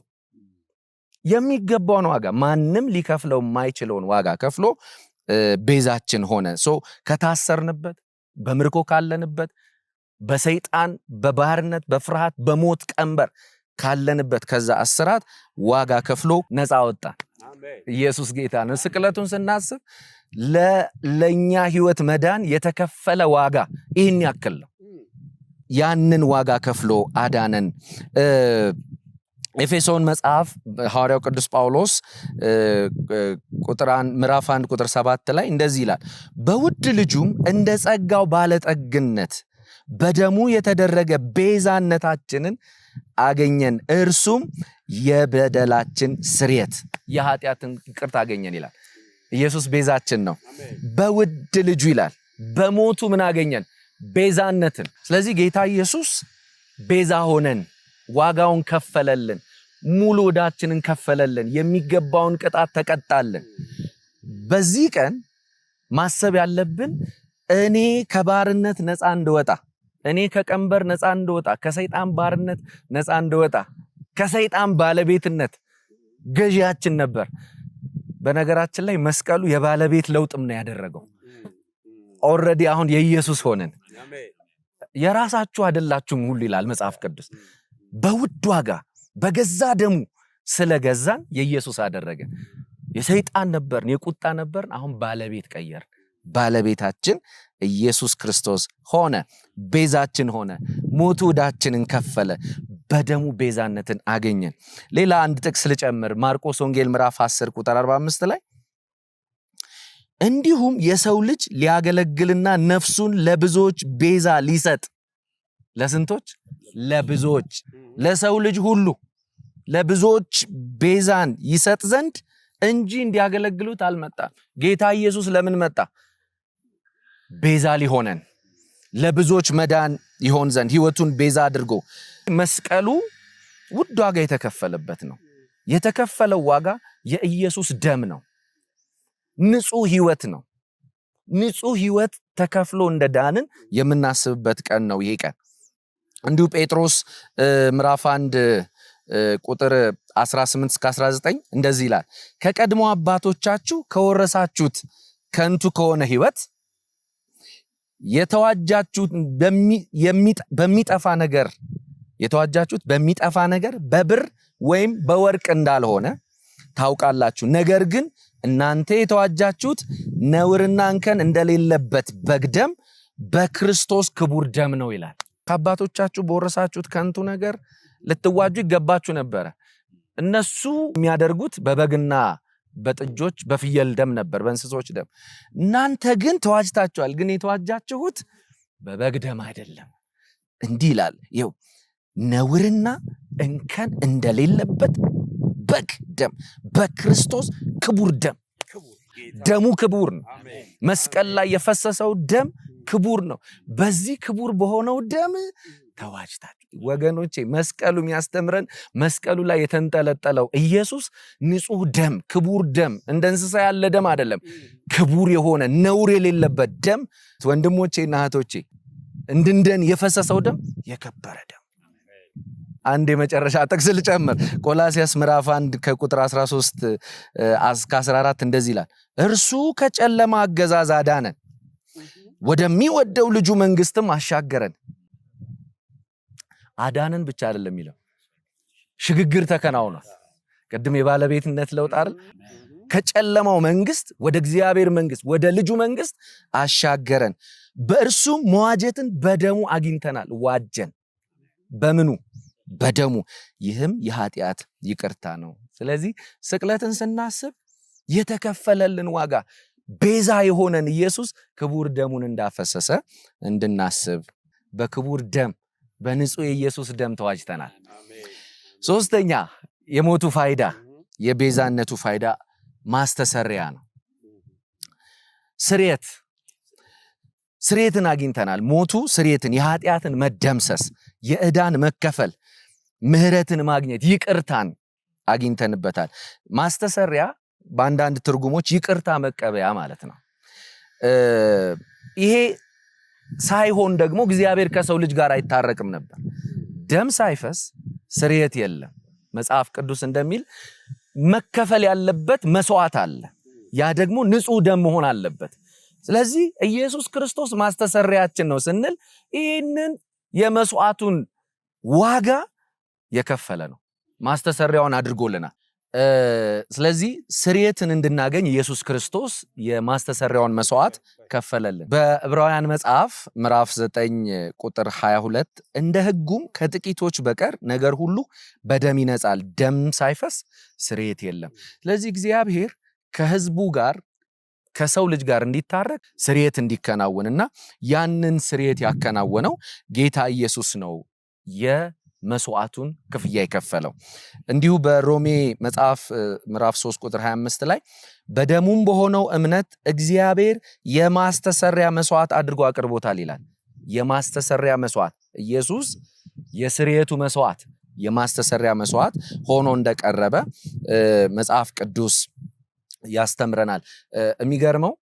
የሚገባውን ዋጋ ማንም ሊከፍለው የማይችለውን ዋጋ ከፍሎ ቤዛችን ሆነ። ከታሰርንበት በምርኮ ካለንበት በሰይጣን በባርነት በፍርሃት በሞት ቀንበር ካለንበት ከዛ እስራት ዋጋ ከፍሎ ነፃ ወጣን። ኢየሱስ ጌታ ነው። ስቅለቱን ስናስብ ለኛ ህይወት መዳን የተከፈለ ዋጋ ይህን ያክል ነው። ያንን ዋጋ ከፍሎ አዳነን። ኤፌሶን መጽሐፍ ሐዋርያው ቅዱስ ጳውሎስ ምዕራፍ 1 ቁጥር 7 ላይ እንደዚህ ይላል፣ በውድ ልጁም እንደ ጸጋው ባለጠግነት በደሙ የተደረገ ቤዛነታችንን አገኘን፣ እርሱም የበደላችን ስርየት የኃጢአትን ይቅርታ አገኘን ይላል። ኢየሱስ ቤዛችን ነው። በውድ ልጁ ይላል። በሞቱ ምን አገኘን? ቤዛነትን። ስለዚህ ጌታ ኢየሱስ ቤዛ ሆነን ዋጋውን ከፈለልን፣ ሙሉ ዕዳችንን ከፈለልን፣ የሚገባውን ቅጣት ተቀጣልን። በዚህ ቀን ማሰብ ያለብን እኔ ከባርነት ነፃ እንድወጣ፣ እኔ ከቀንበር ነፃ እንድወጣ፣ ከሰይጣን ባርነት ነፃ እንድወጣ፣ ከሰይጣን ባለቤትነት ገዢያችን ነበር። በነገራችን ላይ መስቀሉ የባለቤት ለውጥም ነው ያደረገው። ኦልሬዲ አሁን የኢየሱስ ሆነን የራሳችሁ አይደላችሁም ሁሉ ይላል መጽሐፍ ቅዱስ። በውድ ዋጋ በገዛ ደሙ ስለገዛን የኢየሱስ አደረገ። የሰይጣን ነበርን፣ የቁጣ ነበርን፣ አሁን ባለቤት ቀየር። ባለቤታችን ኢየሱስ ክርስቶስ ሆነ፣ ቤዛችን ሆነ፣ ሞቱ ዕዳችንን ከፈለ፣ በደሙ ቤዛነትን አገኘን። ሌላ አንድ ጥቅስ ልጨምር። ማርቆስ ወንጌል ምዕራፍ 10 ቁጥር 45 ላይ እንዲሁም የሰው ልጅ ሊያገለግልና ነፍሱን ለብዙዎች ቤዛ ሊሰጥ። ለስንቶች? ለብዙዎች። ለሰው ልጅ ሁሉ ለብዙዎች ቤዛን ይሰጥ ዘንድ እንጂ እንዲያገለግሉት አልመጣም። ጌታ ኢየሱስ ለምን መጣ? ቤዛ ሊሆነን፣ ለብዙዎች መዳን ይሆን ዘንድ ሕይወቱን ቤዛ አድርጎ። መስቀሉ ውድ ዋጋ የተከፈለበት ነው። የተከፈለው ዋጋ የኢየሱስ ደም ነው። ንጹህ ሕይወት ነው። ንጹህ ሕይወት ተከፍሎ እንደዳንን የምናስብበት ቀን ነው ይሄ ቀን። እንዲሁ ጴጥሮስ ምዕራፍ 1 ቁጥር 18 እስከ 19 እንደዚህ ይላል፣ ከቀድሞ አባቶቻችሁ ከወረሳችሁት ከንቱ ከሆነ ሕይወት የተዋጃችሁት በሚጠፋ ነገር በብር ወይም በወርቅ እንዳልሆነ ታውቃላችሁ። ነገር ግን እናንተ የተዋጃችሁት ነውርና እንከን እንደሌለበት በግ ደም በክርስቶስ ክቡር ደም ነው ይላል። ከአባቶቻችሁ በወረሳችሁት ከንቱ ነገር ልትዋጁ ይገባችሁ ነበረ። እነሱ የሚያደርጉት በበግና በጥጆች በፍየል ደም ነበር፣ በእንስሶች ደም። እናንተ ግን ተዋጅታችኋል። ግን የተዋጃችሁት በበግ ደም አይደለም። እንዲህ ይላል፣ ይኸው ነውርና እንከን እንደሌለበት በግ ደም በክርስቶስ ክቡር ደም። ደሙ ክቡር ነው። መስቀል ላይ የፈሰሰው ደም ክቡር ነው። በዚህ ክቡር በሆነው ደም ተዋጅታችሁ። ወገኖቼ መስቀሉ የሚያስተምረን መስቀሉ ላይ የተንጠለጠለው ኢየሱስ ንጹህ ደም፣ ክቡር ደም፣ እንደ እንስሳ ያለ ደም አይደለም። ክቡር የሆነ ነውር የሌለበት ደም ወንድሞቼና እህቶቼ እንድንደን የፈሰሰው ደም የከበረ ደም። አንድ የመጨረሻ ጥቅስ ልጨምር። ቆላስይስ ምዕራፍ 1 ከቁጥር 13 እስከ 14 እንደዚህ ይላል፣ እርሱ ከጨለማ አገዛዝ አዳነን፣ ወደሚወደው ልጁ መንግስትም አሻገረን። አዳነን ብቻ አይደለም የሚለው፣ ሽግግር ተከናውኗል። ቅድም የባለቤትነት ለውጥ አይደል? ከጨለማው መንግስት ወደ እግዚአብሔር መንግስት ወደ ልጁ መንግስት አሻገረን። በእርሱም መዋጀትን በደሙ አግኝተናል። ዋጀን በምኑ? በደሙ። ይህም የኃጢአት ይቅርታ ነው። ስለዚህ ስቅለትን ስናስብ የተከፈለልን ዋጋ ቤዛ የሆነን ኢየሱስ ክቡር ደሙን እንዳፈሰሰ እንድናስብ በክቡር ደም በንጹህ የኢየሱስ ደም ተዋጅተናል። ሶስተኛ የሞቱ ፋይዳ የቤዛነቱ ፋይዳ ማስተሰሪያ ነው። ስርየትን አግኝተናል። ሞቱ ስርየትን፣ የኃጢአትን መደምሰስ፣ የዕዳን መከፈል፣ ምህረትን ማግኘት፣ ይቅርታን አግኝተንበታል። ማስተሰሪያ በአንዳንድ ትርጉሞች ይቅርታ መቀበያ ማለት ነው። ይሄ ሳይሆን ደግሞ እግዚአብሔር ከሰው ልጅ ጋር አይታረቅም ነበር። ደም ሳይፈስ ስርየት የለም። መጽሐፍ ቅዱስ እንደሚል መከፈል ያለበት መስዋዕት አለ። ያ ደግሞ ንጹህ ደም መሆን አለበት። ስለዚህ ኢየሱስ ክርስቶስ ማስተሰሪያችን ነው ስንል ይህንን የመስዋዕቱን ዋጋ የከፈለ ነው። ማስተሰሪያውን አድርጎልናል። ስለዚህ ስርየትን እንድናገኝ ኢየሱስ ክርስቶስ የማስተሰሪያውን መስዋዕት ከፈለልን። በዕብራውያን መጽሐፍ ምዕራፍ 9 ቁጥር 22 እንደ ሕጉም ከጥቂቶች በቀር ነገር ሁሉ በደም ይነጻል፣ ደም ሳይፈስ ስርየት የለም። ስለዚህ እግዚአብሔር ከሕዝቡ ጋር ከሰው ልጅ ጋር እንዲታረቅ ስርየት እንዲከናወንና ያንን ስርየት ያከናወነው ጌታ ኢየሱስ ነው የመስዋዕቱን ክፍያ የከፈለው። እንዲሁ በሮሜ መጽሐፍ ምዕራፍ 3 ቁጥር 25 ላይ በደሙም በሆነው እምነት እግዚአብሔር የማስተሰሪያ መስዋዕት አድርጎ አቅርቦታል ይላል። የማስተሰሪያ መስዋዕት ኢየሱስ የስርየቱ መስዋዕት የማስተሰሪያ መስዋዕት ሆኖ እንደቀረበ መጽሐፍ ቅዱስ ያስተምረናል። የሚገርመው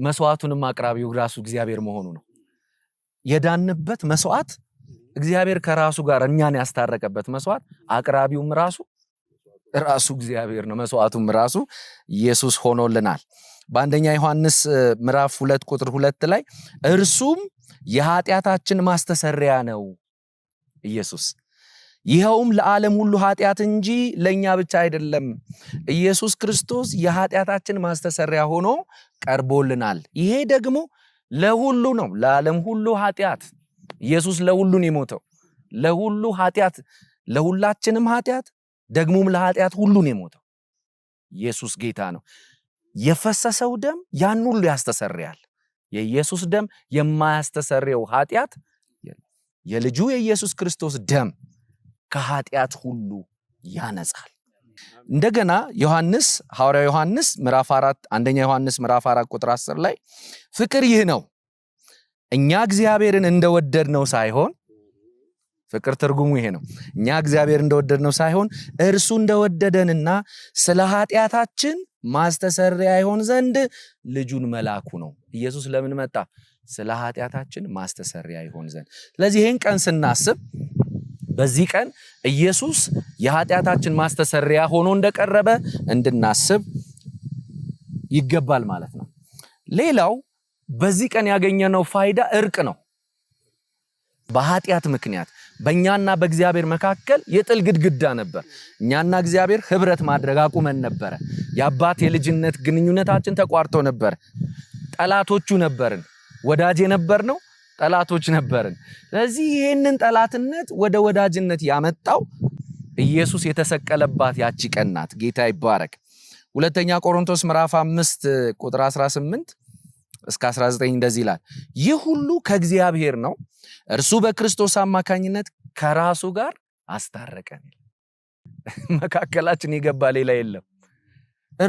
መስዋዕቱንም አቅራቢው ራሱ እግዚአብሔር መሆኑ ነው። የዳንበት መስዋዕት እግዚአብሔር ከራሱ ጋር እኛን ያስታረቀበት መስዋዕት አቅራቢውም ራሱ እግዚአብሔር ነው። መስዋዕቱም ራሱ ኢየሱስ ሆኖልናል። በአንደኛ ዮሐንስ ምዕራፍ 2 ቁጥር 2 ላይ እርሱም የኃጢአታችን ማስተሰሪያ ነው ኢየሱስ፣ ይኸውም ለዓለም ሁሉ ኃጢአት እንጂ ለእኛ ብቻ አይደለም። ኢየሱስ ክርስቶስ የኃጢአታችን ማስተሰሪያ ሆኖ ቀርቦልናል። ይሄ ደግሞ ለሁሉ ነው፣ ለዓለም ሁሉ ኃጢአት። ኢየሱስ ለሁሉ ነው የሞተው፣ ለሁሉ ኃጢአት፣ ለሁላችንም ኃጢአት፣ ደግሞም ለኃጢአት ሁሉ ነው የሞተው። ኢየሱስ ጌታ ነው። የፈሰሰው ደም ያን ሁሉ ያስተሰርያል። የኢየሱስ ደም የማያስተሰርየው ኃጢአት የልጁ የኢየሱስ ክርስቶስ ደም ከኃጢአት ሁሉ ያነጻል። እንደገና ዮሐንስ ሐዋርያው ዮሐንስ ምዕራፍ 4 አንደኛ ዮሐንስ ምዕራፍ 4 ቁጥር 10 ላይ ፍቅር ይህ ነው እኛ እግዚአብሔርን እንደወደድነው ሳይሆን፣ ፍቅር ትርጉሙ ይሄ ነው፣ እኛ እግዚአብሔር እንደወደድነው ሳይሆን እርሱ እንደወደደንና ስለ ኃጢአታችን ማስተሰሪያ ይሆን ዘንድ ልጁን መላኩ ነው። ኢየሱስ ለምን መጣ? ስለ ኃጢአታችን ማስተሰሪያ ይሆን ዘንድ። ስለዚህ ይህን ቀን ስናስብ በዚህ ቀን ኢየሱስ የኃጢአታችን ማስተሰሪያ ሆኖ እንደቀረበ እንድናስብ ይገባል ማለት ነው። ሌላው በዚህ ቀን ያገኘነው ፋይዳ እርቅ ነው። በኃጢአት ምክንያት በእኛና በእግዚአብሔር መካከል የጥል ግድግዳ ነበር። እኛና እግዚአብሔር ህብረት ማድረግ አቁመን ነበረ። የአባት የልጅነት ግንኙነታችን ተቋርጦ ነበር። ጠላቶቹ ነበርን። ወዳጅ የነበርነው ጠላቶች ነበርን። ስለዚህ ይህንን ጠላትነት ወደ ወዳጅነት ያመጣው ኢየሱስ የተሰቀለባት ያቺ ቀን ናት። ጌታ ይባረክ። ሁለተኛ ቆሮንቶስ ምዕራፍ 5 ቁጥር 18 እስከ 19 እንደዚህ ይላል፣ ይህ ሁሉ ከእግዚአብሔር ነው፣ እርሱ በክርስቶስ አማካኝነት ከራሱ ጋር አስታረቀን። መካከላችን የገባ ሌላ የለም።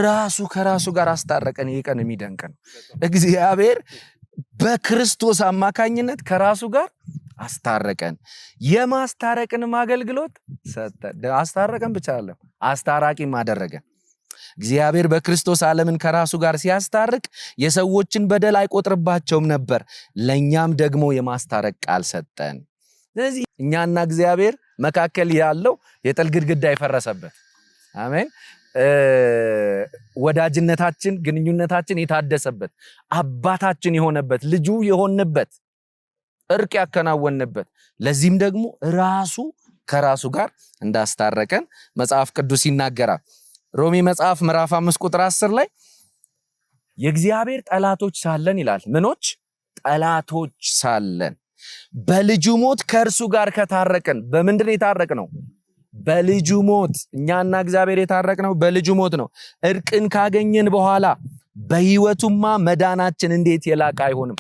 ራሱ ከራሱ ጋር አስታረቀን። ይህ ቀን የሚደንቅ ነው። እግዚአብሔር በክርስቶስ አማካኝነት ከራሱ ጋር አስታረቀን። የማስታረቅንም አገልግሎት ሰጠን። አስታረቀን ብቻ አይደለም፣ አስታራቂም አደረገን። እግዚአብሔር በክርስቶስ ዓለምን ከራሱ ጋር ሲያስታርቅ የሰዎችን በደል አይቆጥርባቸውም ነበር፣ ለእኛም ደግሞ የማስታረቅ ቃል ሰጠን። ስለዚህ እኛና እግዚአብሔር መካከል ያለው የጥል ግድግዳ የፈረሰበት፣ አሜን፣ ወዳጅነታችን፣ ግንኙነታችን የታደሰበት፣ አባታችን የሆነበት፣ ልጁ የሆንበት፣ እርቅ ያከናወንበት፣ ለዚህም ደግሞ ራሱ ከራሱ ጋር እንዳስታረቀን መጽሐፍ ቅዱስ ይናገራል። ሮሜ መጽሐፍ ምዕራፍ 5 ቁጥር 10 ላይ የእግዚአብሔር ጠላቶች ሳለን ይላል። ምኖች? ጠላቶች ሳለን በልጁ ሞት ከእርሱ ጋር ከታረቅን። በምንድን የታረቅነው? በልጁ ሞት። እኛና እግዚአብሔር የታረቅነው በልጁ ሞት ነው። እርቅን ካገኘን በኋላ በሕይወቱማ መዳናችን እንዴት የላቀ አይሆንም?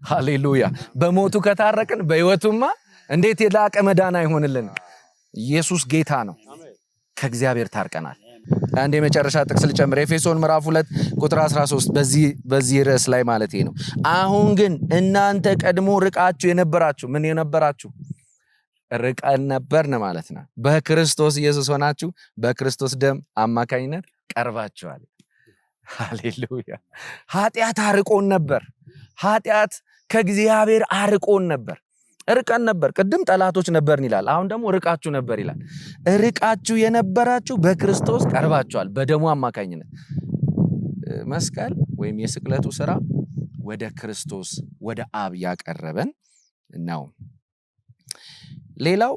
ሃሌሉያ! በሞቱ ከታረቅን በሕይወቱማ እንዴት የላቀ መዳን አይሆንልን? ኢየሱስ ጌታ ነው። ከእግዚአብሔር ታርቀናል። አንድ የመጨረሻ ጥቅስ ልጨምር። ኤፌሶን ምዕራፍ 2 ቁጥር 13 በዚህ ርዕስ ላይ ማለት ነው። አሁን ግን እናንተ ቀድሞ ርቃችሁ የነበራችሁ፣ ምን የነበራችሁ? ርቀን ነበርን ማለት ነው። በክርስቶስ ኢየሱስ ሆናችሁ በክርስቶስ ደም አማካኝነት ቀርባችኋል። ሃሌሉያ! ኃጢአት አርቆን ነበር። ኃጢአት ከእግዚአብሔር አርቆን ነበር። ርቀን ነበር። ቅድም ጠላቶች ነበርን ይላል። አሁን ደግሞ ርቃችሁ ነበር ይላል። ርቃችሁ የነበራችሁ በክርስቶስ ቀርባችኋል፣ በደሙ አማካኝነት። መስቀል ወይም የስቅለቱ ስራ ወደ ክርስቶስ ወደ አብ ያቀረበን ነው። ሌላው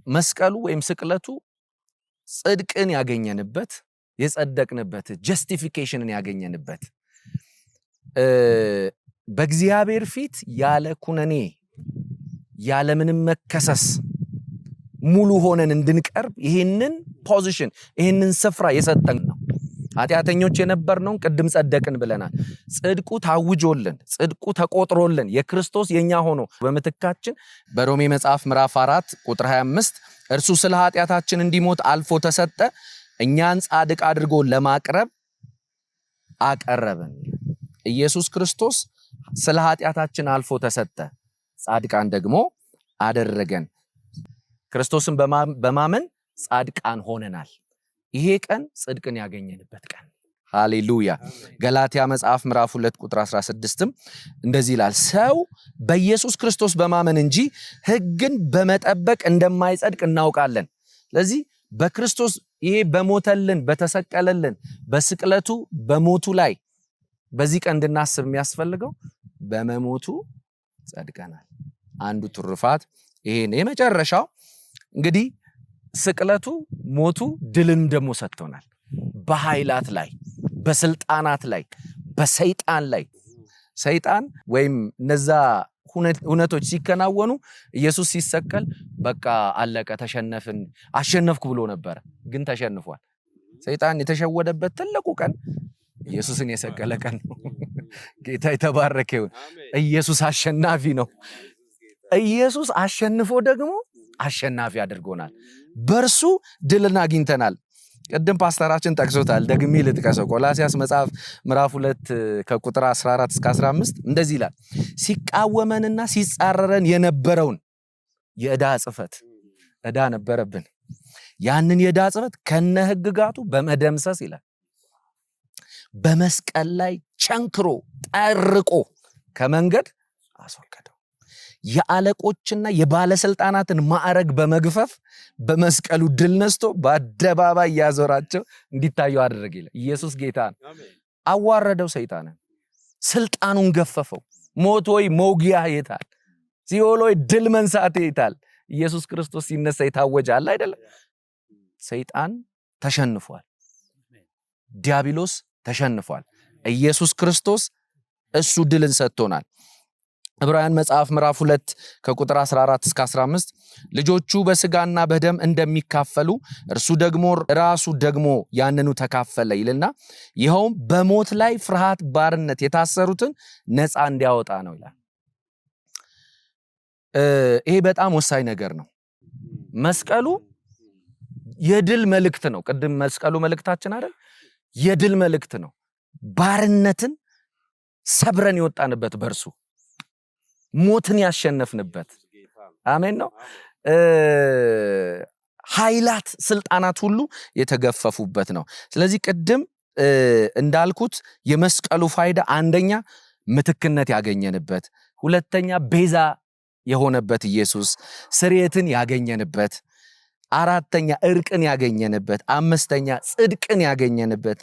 መስቀሉ ወይም ስቅለቱ ጽድቅን ያገኘንበት፣ የጸደቅንበት፣ ጀስቲፊኬሽንን ያገኘንበት፣ በእግዚአብሔር ፊት ያለ ኩነኔ ያለምንም መከሰስ ሙሉ ሆነን እንድንቀርብ ይህንን ፖዚሽን፣ ይህንን ስፍራ የሰጠን ነው። ኃጢአተኞች የነበርነውን ቅድም ጸደቅን ብለናል። ጽድቁ ታውጆልን፣ ጽድቁ ተቆጥሮልን የክርስቶስ የኛ ሆኖ በምትካችን በሮሜ መጽሐፍ ምዕራፍ 4 ቁጥር 25 እርሱ ስለ ኃጢአታችን እንዲሞት አልፎ ተሰጠ፣ እኛን ጻድቅ አድርጎ ለማቅረብ አቀረበን። ኢየሱስ ክርስቶስ ስለ ኃጢአታችን አልፎ ተሰጠ፣ ጻድቃን ደግሞ አደረገን። ክርስቶስን በማመን ጻድቃን ሆነናል። ይሄ ቀን ጽድቅን ያገኘንበት ቀን። ሃሌሉያ! ገላትያ መጽሐፍ ምዕራፍ 2 ቁጥር 16ም እንደዚህ ይላል፣ ሰው በኢየሱስ ክርስቶስ በማመን እንጂ ሕግን በመጠበቅ እንደማይጸድቅ እናውቃለን። ስለዚህ በክርስቶስ ይሄ በሞተልን በተሰቀለልን በስቅለቱ በሞቱ ላይ በዚህ ቀን እንድናስብ የሚያስፈልገው በመሞቱ ጸድቀናል። አንዱ ትሩፋት ይሄ ነው። የመጨረሻው እንግዲህ ስቅለቱ ሞቱ ድልን ደግሞ ሰጥቶናል። በኃይላት ላይ፣ በስልጣናት ላይ፣ በሰይጣን ላይ። ሰይጣን ወይም እነዛ እውነቶች ሲከናወኑ ኢየሱስ ሲሰቀል በቃ አለቀ፣ ተሸነፍን፣ አሸነፍኩ ብሎ ነበረ። ግን ተሸንፏል። ሰይጣን የተሸወደበት ትልቁ ቀን ኢየሱስን የሰቀለ ቀን ነው። ጌታ የተባረከ ይሁን። ኢየሱስ አሸናፊ ነው። ኢየሱስ አሸንፎ ደግሞ አሸናፊ አድርጎናል። በእርሱ ድልን አግኝተናል። ቅድም ፓስተራችን ጠቅሶታል፣ ደግሜ ልጥቀሰው። ቆላስያስ መጽሐፍ ምዕራፍ 2 ከቁጥር 14 እስከ 15 እንደዚህ ይላል፣ ሲቃወመንና ሲጻረረን የነበረውን የዕዳ ጽሕፈት፣ ዕዳ ነበረብን፣ ያንን የዕዳ ጽሕፈት ከነ ሕግጋቱ በመደምሰስ ይላል በመስቀል ላይ ቸንክሮ ጠርቆ ከመንገድ አስወገደው። የአለቆችና የባለስልጣናትን ማዕረግ በመግፈፍ በመስቀሉ ድል ነስቶ በአደባባይ ያዞራቸው እንዲታዩ አደረገ ይላል። ኢየሱስ ጌታ ነው። አዋረደው ሰይጣንን፣ ስልጣኑን ገፈፈው። ሞት ሆይ መውጊያ የታል? ሲኦል ሆይ ድል መንሳት የታል? ኢየሱስ ክርስቶስ ሲነሳ የታወጀ አለ አይደለም? ሰይጣን ተሸንፏል። ዲያብሎስ ተሸንፏል። ኢየሱስ ክርስቶስ እሱ ድልን ሰጥቶናል። ዕብራውያን መጽሐፍ ምዕራፍ 2 ከቁጥር 14 እስከ 15 ልጆቹ በስጋና በደም እንደሚካፈሉ እርሱ ደግሞ ራሱ ደግሞ ያንኑ ተካፈለ ይልና ይኸውም በሞት ላይ ፍርሃት ባርነት የታሰሩትን ነፃ እንዲያወጣ ነው ይላል። ይሄ በጣም ወሳኝ ነገር ነው። መስቀሉ የድል መልእክት ነው። ቅድም መስቀሉ መልእክታችን አይደል? የድል መልእክት ነው። ባርነትን ሰብረን የወጣንበት በርሱ ሞትን ያሸነፍንበት አሜን ነው። ኃይላት ስልጣናት ሁሉ የተገፈፉበት ነው። ስለዚህ ቅድም እንዳልኩት የመስቀሉ ፋይዳ አንደኛ ምትክነት ያገኘንበት፣ ሁለተኛ ቤዛ የሆነበት ኢየሱስ ስርየትን ያገኘንበት፣ አራተኛ እርቅን ያገኘንበት፣ አምስተኛ ጽድቅን ያገኘንበት፣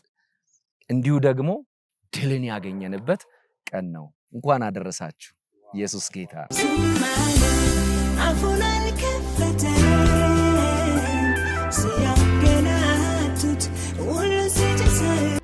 እንዲሁ ደግሞ ድልን ያገኘንበት ቀን ነው። እንኳን አደረሳችሁ። ኢየሱስ ጌታ አፉናል ከፈተ ሲያገናቱት ሁሉ ሲተሰለ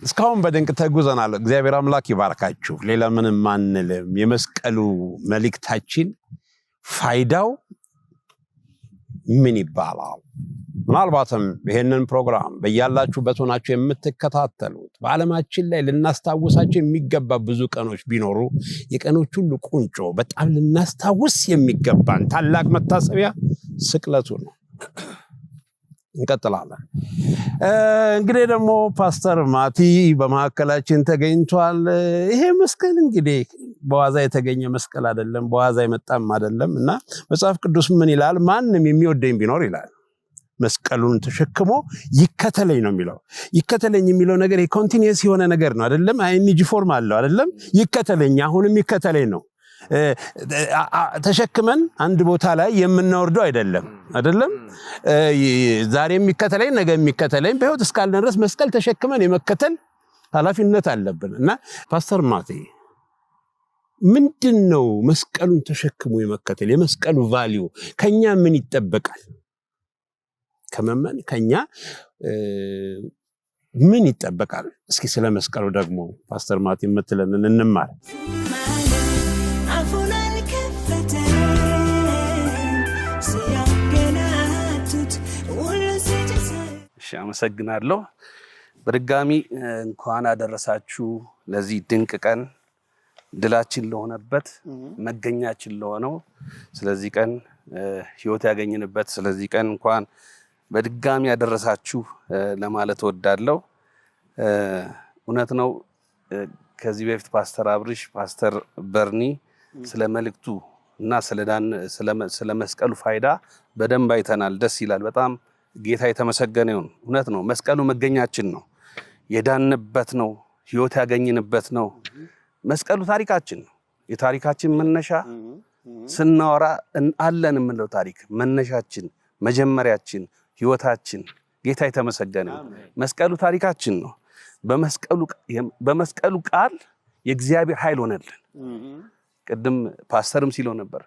እስካሁን በድንቅ ተጉዘናል። እግዚአብሔር አምላክ ይባርካችሁ። ሌላ ምንም አንልም። የመስቀሉ መልእክታችን ፋይዳው ምን ይባላል? ምናልባትም ይሄንን ፕሮግራም በያላችሁበት ሆናችሁ የምትከታተሉት በዓለማችን ላይ ልናስታውሳቸው የሚገባ ብዙ ቀኖች ቢኖሩ የቀኖች ሁሉ ቁንጮ በጣም ልናስታውስ የሚገባን ታላቅ መታሰቢያ ስቅለቱ ነው። እንቀጥላለን። እንግዲህ ደግሞ ፓስተር ማቲ በመካከላችን ተገኝቷል። ይሄ መስቀል እንግዲህ በዋዛ የተገኘ መስቀል አይደለም፣ በዋዛ የመጣም አይደለም እና መጽሐፍ ቅዱስ ምን ይላል? ማንም የሚወደኝ ቢኖር ይላል መስቀሉን ተሸክሞ ይከተለኝ ነው የሚለው። ይከተለኝ የሚለው ነገር ኮንቲኒየስ የሆነ ነገር ነው አይደለም? አይንጂ ፎርም አለው አይደለም? ይከተለኝ፣ አሁንም ይከተለኝ ነው። ተሸክመን አንድ ቦታ ላይ የምናወርደው አይደለም አይደለም? ዛሬ የሚከተለኝ ነገ የሚከተለኝ በህይወት እስካለን ድረስ መስቀል ተሸክመን የመከተል ኃላፊነት አለብን እና ፓስተር ማቴ ምንድነው መስቀሉን ተሸክሞ የመከተል የመስቀሉ ቫልዩ? ከኛ ምን ይጠበቃል? ከመመን ከኛ ምን ይጠበቃል? እስኪ ስለ መስቀሉ ደግሞ ፓስተር ማቲ የምትለንን እንማር። አመሰግናለሁ። በድጋሚ እንኳን አደረሳችሁ ለዚህ ድንቅ ቀን፣ ድላችን ለሆነበት መገኛችን ለሆነው ስለዚህ ቀን ህይወት ያገኘንበት ስለዚህ ቀን እንኳን በድጋሚ ያደረሳችሁ ለማለት ወዳለው። እውነት ነው። ከዚህ በፊት ፓስተር አብርሽ፣ ፓስተር በርኒ ስለ መልእክቱ እና ስለ መስቀሉ ፋይዳ በደንብ አይተናል። ደስ ይላል በጣም። ጌታ የተመሰገነ ይሁን። እውነት ነው። መስቀሉ መገኛችን ነው፣ የዳንበት ነው፣ ህይወት ያገኘንበት ነው። መስቀሉ ታሪካችን ነው፣ የታሪካችን መነሻ። ስናወራ አለን የምንለው ታሪክ መነሻችን፣ መጀመሪያችን፣ ህይወታችን። ጌታ የተመሰገነ ይሁን። መስቀሉ ታሪካችን ነው። በመስቀሉ ቃል የእግዚአብሔር ኃይል ሆነልን። ቅድም ፓስተርም ሲለው ነበር፣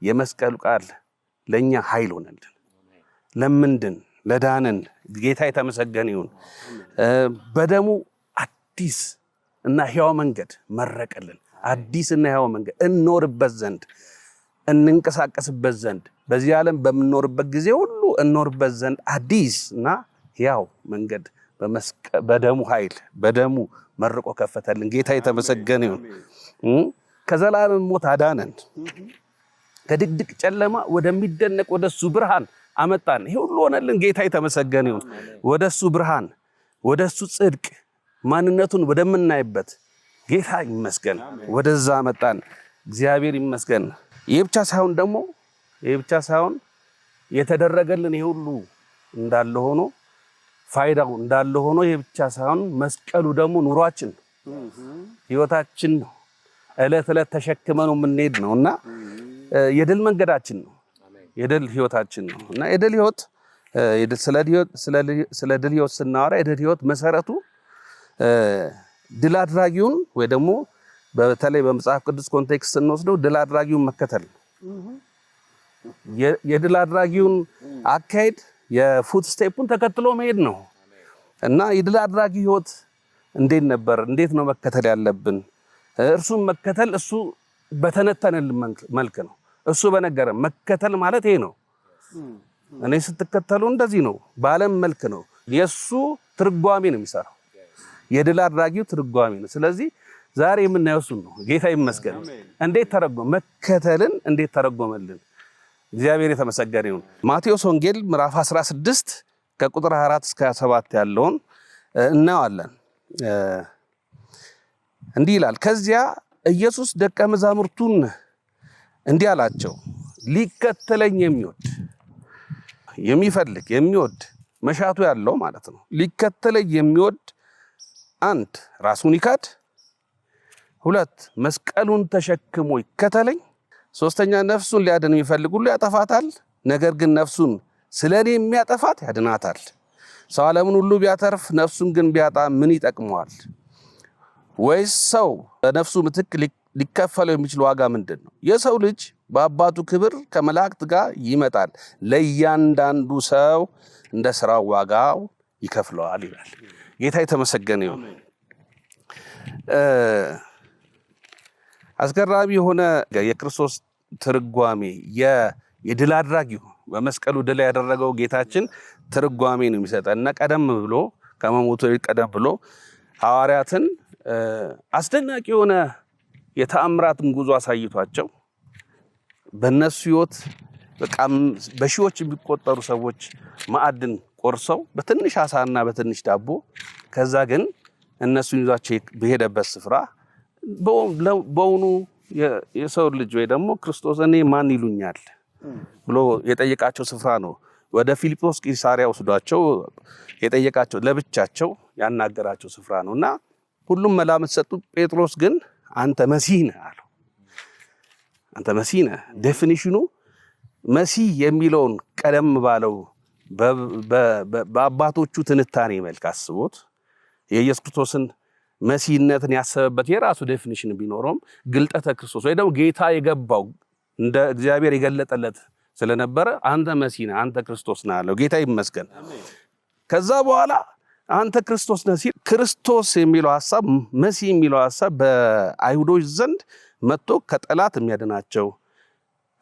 የመስቀሉ ቃል ለኛ ኃይል ሆነልን። ለምንድን ለዳንን። ጌታ የተመሰገነ ይሁን። በደሙ አዲስ እና ሕያው መንገድ መረቀልን። አዲስ እና ሕያው መንገድ እንኖርበት ዘንድ እንንቀሳቀስበት ዘንድ በዚህ ዓለም በምንኖርበት ጊዜ ሁሉ እንኖርበት ዘንድ አዲስ እና ሕያው መንገድ በደሙ ኃይል በደሙ መርቆ ከፈተልን። ጌታ የተመሰገነ ይሁን። ከዘላለም ሞት አዳነን። ከድቅድቅ ጨለማ ወደሚደነቅ ወደሱ ብርሃን አመጣን። ይሄ ሁሉ ሆነልን። ጌታ የተመሰገነ ይሁን። ወደሱ ብርሃን፣ ወደሱ ጽድቅ፣ ማንነቱን ወደምናይበት ጌታ ይመስገን ወደዛ አመጣን። እግዚአብሔር ይመስገን። ይሄ ብቻ ሳይሆን የተደረገልን ይሄ ሁሉ እንዳለ ሆኖ ፋይዳው እንዳለ ሆኖ ይሄ ብቻ ሳይሆን መስቀሉ ደግሞ ኑሯችን ህይወታችን ነው። ዕለት ዕለት ተሸክመነው የምንሄድ ነውና የድል መንገዳችን ነው። የድል ህይወታችን ነው እና የድል ህይወት ስለ ድል ህይወት ስናወራ የድል ህይወት መሰረቱ ድል አድራጊውን ወይ ደግሞ በተለይ በመጽሐፍ ቅዱስ ኮንቴክስት ስንወስደው ድል አድራጊውን መከተል፣ የድል አድራጊውን አካሄድ የፉት ስቴፑን ተከትሎ መሄድ ነው እና የድል አድራጊ ህይወት እንዴት ነው መከተል ያለብን? እርሱን መከተል እሱ በተነተነልን መልክ ነው። እሱ በነገረ መከተል ማለት ይሄ ነው። እኔ ስትከተሉ እንደዚህ ነው፣ በዓለም መልክ ነው። የሱ ትርጓሜ ነው የሚሰራው፣ የድል አድራጊው ትርጓሜ ነው። ስለዚህ ዛሬ የምናየው እሱን ነው። ጌታ ይመስገን። እንዴት ተረጎመ? መከተልን እንዴት ተረጎመልን? እግዚአብሔር የተመሰገነ ይሁን። ማቴዎስ ወንጌል ምዕራፍ 16 ከቁጥር 24 እስከ 27 ያለውን እናያለን። እንዲህ ይላል። ከዚያ ኢየሱስ ደቀ መዛሙርቱን እንዲህ አላቸው፣ ሊከተለኝ የሚወድ መሻቱ ያለው ማለት ነው። ሊከተለኝ የሚወድ 1 ራሱን ይካድ፣ 2 መስቀሉን ተሸክሞ ይከተለኝ፣ 3ኛ ነፍሱን ሊያድን የሚፈልግ ሁሉ ያጠፋታል፣ ነገር ግን ነፍሱን ስለኔ የሚያጠፋት ያድናታል። ሰው ዓለምን ሁሉ ቢያተርፍ ነፍሱን ግን ቢያጣ ምን ይጠቅመዋል? ወይስ ሰው በነፍሱ ምትክ ሊከፈለው የሚችል ዋጋ ምንድን ነው? የሰው ልጅ በአባቱ ክብር ከመላእክት ጋር ይመጣል፣ ለእያንዳንዱ ሰው እንደ ስራው ዋጋው ይከፍለዋል ይላል። ጌታ የተመሰገነ ይሁን። አስገራሚ የሆነ የክርስቶስ ትርጓሜ የድል አድራጊው በመስቀሉ ድል ያደረገው ጌታችን ትርጓሜ ነው የሚሰጠን እና ቀደም ብሎ ከመሞቱ ቀደም ብሎ ሐዋርያትን አስደናቂ የሆነ የተአምራትን ጉዞ አሳይቷቸው በእነሱ ሕይወት በቃ በሺዎች የሚቆጠሩ ሰዎች ማዕድን ቆርሰው በትንሽ አሳና በትንሽ ዳቦ ከዛ ግን እነሱን ይዟቸው በሄደበት ስፍራ በውኑ የሰው ልጅ ወይ ደግሞ ክርስቶስ እኔ ማን ይሉኛል ብሎ የጠየቃቸው ስፍራ ነው። ወደ ፊልጶስ ቂሳሪያ ወስዷቸው የጠየቃቸው ለብቻቸው ያናገራቸው ስፍራ ነው እና ሁሉም መላምት ሰጡ። ጴጥሮስ ግን አንተ መሲህ ነህ አለው። አንተ መሲህ ነህ። ዴፊኒሽኑ መሲህ የሚለውን ቀደም ባለው በአባቶቹ ትንታኔ መልክ አስቦት የኢየሱስ ክርስቶስን መሲህነትን ያሰበበት የራሱ ዴፊኒሽን ቢኖረውም ግልጠተ ክርስቶስ ወይ ደግሞ ጌታ የገባው እንደ እግዚአብሔር የገለጠለት ስለነበረ አንተ መሲህ ነህ፣ አንተ ክርስቶስ ነህ አለው። ጌታ ይመስገን። ከዛ በኋላ አንተ ክርስቶስ ነህ ሲል ክርስቶስ የሚለው ሐሳብ መሲህ የሚለው ሐሳብ በአይሁዶች ዘንድ መጥቶ ከጠላት የሚያድናቸው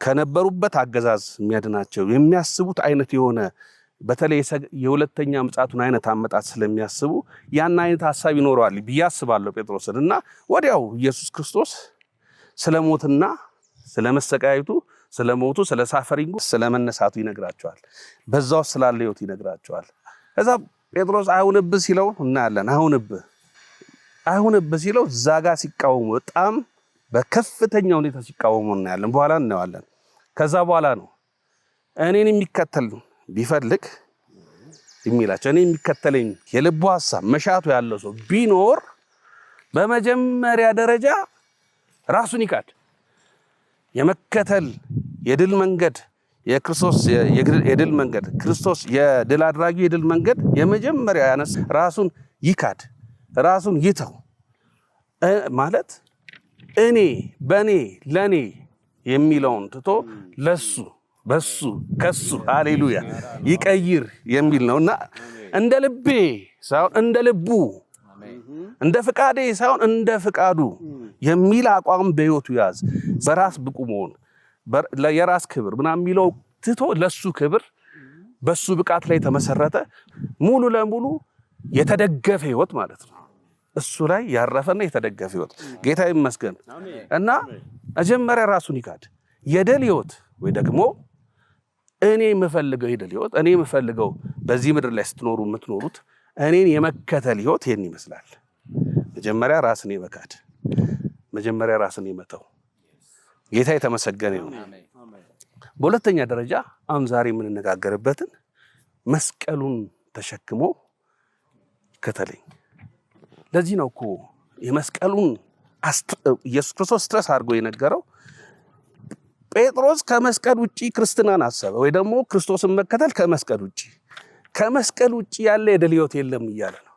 ከነበሩበት አገዛዝ የሚያድናቸው የሚያስቡት አይነት የሆነ በተለይ የሁለተኛ ምጽአቱን አይነት አመጣጥ ስለሚያስቡ ያን አይነት ሐሳብ ይኖረዋል ብዬ አስባለሁ ጴጥሮስን እና ወዲያው ኢየሱስ ክርስቶስ ስለሞትና ስለመሰቃየቱ ስለሞቱ ስለሳፈሪንጉ ስለመነሳቱ ይነግራቸዋል። በዛው ስላለ ሕይወት ይነግራቸዋል። ከዛ ጴጥሮስ አይሁንብህ ሲለው እናያለን። አይሁንብህ ሲለው ዛጋ ሲቃወሙ በጣም በከፍተኛ ሁኔታ ሲቃወሙ እናያለን። በኋላ እናየዋለን። ከዛ በኋላ ነው እኔን የሚከተል ቢፈልግ የሚላቸው እኔ የሚከተለኝ የልቡ ሐሳብ መሻቱ ያለው ሰው ቢኖር በመጀመሪያ ደረጃ ራሱን ይካድ። የመከተል የድል መንገድ የክርስቶስ የድል መንገድ ክርስቶስ የድል አድራጊ የድል መንገድ የመጀመሪያ ያነስ ራሱን ይካድ፣ ራሱን ይተው ማለት እኔ በኔ ለኔ የሚለውን ትቶ ለሱ በሱ ከሱ ሃሌሉያ ይቀይር የሚል ነውና እንደ ልቤ ሳይሆን እንደ ልቡ እንደ ፍቃዴ ሳይሆን እንደ ፍቃዱ የሚል አቋም በሕይወቱ ያዝ። በራስ ብቁ መሆን የራስ ክብር ምናምን የሚለው ትቶ ለሱ ክብር በሱ ብቃት ላይ ተመሰረተ ሙሉ ለሙሉ የተደገፈ ሕይወት ማለት ነው። እሱ ላይ ያረፈና የተደገፈ ሕይወት ጌታ ይመስገን እና መጀመሪያ ራሱን ይካድ። የድል ሕይወት ወይ ደግሞ እኔ የምፈልገው የድል ሕይወት እኔ የምፈልገው በዚህ ምድር ላይ ስትኖሩ የምትኖሩት እኔን የመከተል ሕይወት ይሄን ይመስላል። መጀመሪያ ራስን የመካድ መጀመሪያ ራስን የመተው ጌታ የተመሰገነ ይሁን። በሁለተኛ ደረጃ አሁን ዛሬ የምንነጋገርበትን መስቀሉን ተሸክሞ ይከተለኝ። ለዚህ ነው እኮ የመስቀሉን ኢየሱስ ክርስቶስ ስትረስ አድርጎ የነገረው። ጴጥሮስ ከመስቀል ውጪ ክርስትናን አሰበ ወይ ደግሞ ክርስቶስን መከተል ከመስቀል ውጪ ያለ የድል ሕይወት የለም እያለ ነው።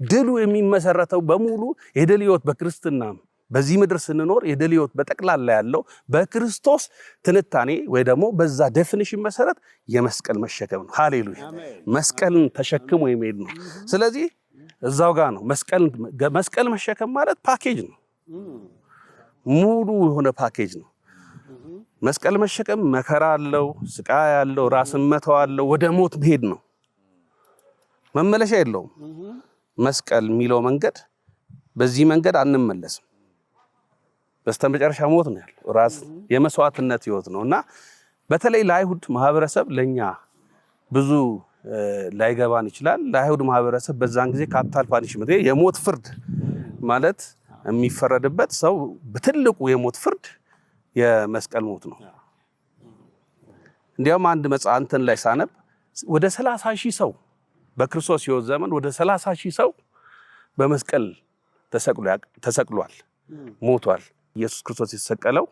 ድሉ የሚመሰረተው በሙሉ የድል ሕይወት በክርስትና በዚህ ምድር ስንኖር የድል ሕይወት በጠቅላላ ያለው በክርስቶስ ትንታኔ ወይ ደግሞ በዛ ዴፊኒሽን መሰረት የመስቀል መሸከም ነው። ሃሌሉያ መስቀልን ተሸክሞ የሚሄድ ነው። ስለዚህ እዛው ጋር ነው መስቀል መሸከም ማለት ፓኬጅ ነው። ሙሉ የሆነ ፓኬጅ ነው። መስቀል መሸከም መከራ አለው፣ ስቃይ አለው፣ ራስን መተው አለው፣ ወደ ሞት መሄድ ነው። መመለሻ የለውም። መስቀል የሚለው መንገድ በዚህ መንገድ አንመለስም። በስተመጨረሻ ሞት ነው ያለው። ራስ የመስዋዕትነት ሕይወት ነውና በተለይ ለአይሁድ ማህበረሰብ ለኛ ብዙ ላይገባን ይችላል። ለአይሁድ ማህበረሰብ በዛን ጊዜ ካፒታል ፓኒሽመንት የሞት ፍርድ ማለት የሚፈረድበት ሰው በትልቁ የሞት ፍርድ የመስቀል ሞት ነው። እንዲያውም አንድ መጽሐንተን ላይ ሳነብ ወደ 30,000 ሰው በክርስቶስ ሕይወት ዘመን ወደ 30,000 ሰው በመስቀል ተሰቅሏል፣ ሞቷል። ኢየሱስ ክርስቶስ የተሰቀለው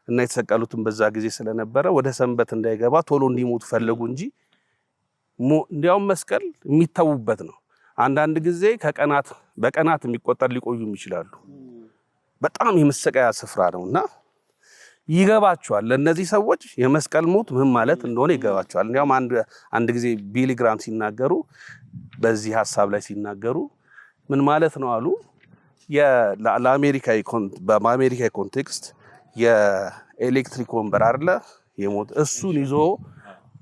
እና የተሰቀሉትን በዛ ጊዜ ስለነበረ ወደ ሰንበት እንዳይገባ ቶሎ እንዲሞቱ ፈለጉ እንጂ እንዲያውም መስቀል የሚተዉበት ነው። አንዳንድ ጊዜ በቀናት የሚቆጠር ሊቆዩም ይችላሉ። በጣም የመሰቃያ ስፍራ ነውና ይገባቸዋል። ለእነዚህ ሰዎች የመስቀል ሞት ምን ማለት እንደሆነ ይገባቸዋል። እንዲያውም አንድ ጊዜ ቢሊ ግራም ሲናገሩ በዚህ ሐሳብ ላይ ሲናገሩ ምን ማለት ነው አሉ? በአሜሪካ ኮንቴክስት የኤሌክትሪክ ወንበር አይደለ የሞት እሱን ይዞ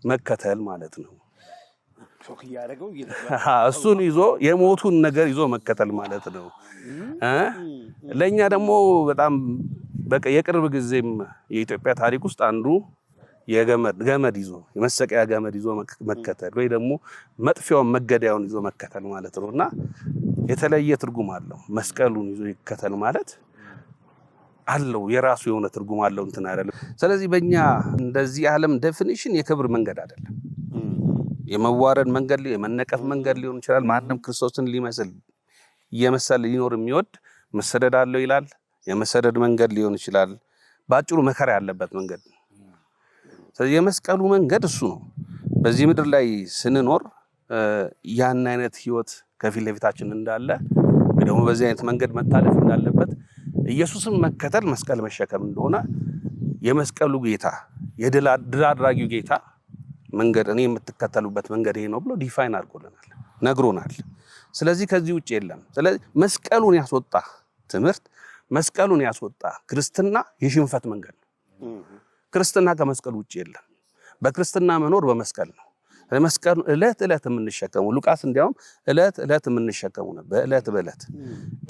መከተል ማለት ነው። እሱን ይዞ የሞቱን ነገር ይዞ መከተል ማለት ነው። ለኛ ደግሞ በጣም በቃ የቅርብ ጊዜም የኢትዮጵያ ታሪክ ውስጥ አንዱ ገመድ ይዞ የመሰቀያ ገመድ ይዞ መከተል ወይ ደግሞ መጥፊያውን መገደያውን ይዞ መከተል ማለት ነውና የተለየ ትርጉም አለው። መስቀሉን ይዞ ይከተል ማለት አለው የራሱ የሆነ ትርጉም አለው እንትን አይደለም። ስለዚህ በእኛ እንደዚህ ዓለም ዴፊኒሽን የክብር መንገድ አይደለም። የመዋረድ መንገድ የመነቀፍ መንገድ ሊሆን ይችላል። ማንም ክርስቶስን እየመሰለ ሊኖር የሚወድ መሰደድ አለው ይላል። የመሰደድ መንገድ ሊሆን ይችላል። ባጭሩ መከራ ያለበት መንገድ። ስለዚህ የመስቀሉ መንገድ እሱ ነው። በዚህ ምድር ላይ ስንኖር ያን አይነት ህይወት ከፊት ለፊታችን እንዳለ ወይ ደግሞ በዚህ አይነት መንገድ መታለፍ እንዳለበት ኢየሱስን መከተል መስቀል መሸከም እንደሆነ የመስቀሉ ጌታ የድል አድራጊው ጌታ መንገድ እኔ የምትከተሉበት መንገድ ይሄ ነው ብሎ ዲፋይን አድርጎልናል፣ ነግሮናል። ስለዚህ ከዚህ ውጭ የለም። ስለዚህ መስቀሉን ያስወጣ ትምህርት፣ መስቀሉን ያስወጣ ክርስትና የሽንፈት መንገድ ነው። ክርስትና ከመስቀል ውጭ የለም። በክርስትና መኖር በመስቀል ነው። መስቀሉን እለት የምንሸከመው ሉቃስ እንዲያውም እለት የምንሸከመው ነው። በእለት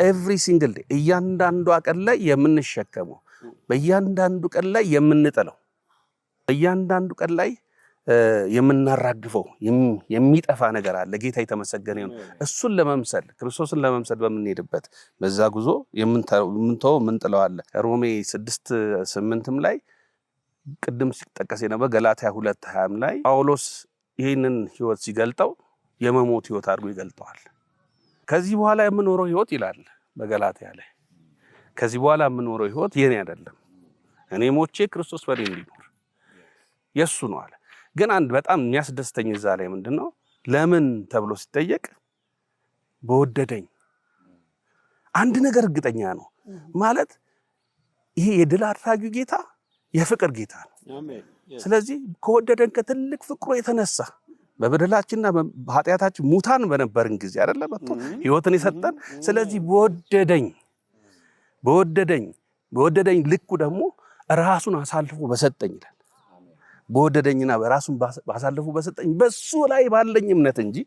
ኤቭሪ ሲንግል ዴይ እያንዳንዱ ቀን ላይ የምንሸከመው፣ በእያንዳንዱ ቀን ላይ የምንጥለው፣ በእያንዳንዱ ቀን ላይ የምናራግፈው የሚጠፋ ነገር አለ። ጌታ የተመሰገነ ይሁን። እሱን ለመምሰል ክርስቶስን ለመምሰል በምንሄድበት በዛ ጉዞ የምንተው የምንጥለው አለ። ሮሜ 6:8 ላይ ቅድም ሲጠቀስ የነበረ ገላትያ 2:20 ላይ ጳውሎስ ይህንን ህይወት ሲገልጠው የመሞት ህይወት አድርጎ ይገልጠዋል። ከዚህ በኋላ የምኖረው ህይወት ይላል በገላትያ ላይ፣ ከዚህ በኋላ የምኖረው ህይወት የኔ አይደለም፣ እኔ ሞቼ ክርስቶስ በእኔ እንዲኖር የሱ ነው አለ። ግን አንድ በጣም የሚያስደስተኝ እዛ ላይ ምንድነው ለምን ተብሎ ሲጠየቅ በወደደኝ አንድ ነገር እርግጠኛ ነው ማለት ይሄ የድል አድራጊው ጌታ የፍቅር ጌታ ነው። ስለዚህ ከወደደን ከትልቅ ፍቅሩ የተነሳ በበደላችንና በኃጢአታችን ሙታን በነበርን ጊዜ አይደለ መጥቶ ህይወትን የሰጠን። ስለዚህ በወደደኝ ልኩ ደግሞ ራሱን አሳልፎ በሰጠኝ ይላል። በወደደኝና በራሱን አሳልፎ በሰጠኝ በሱ ላይ ባለኝ እምነት እንጂ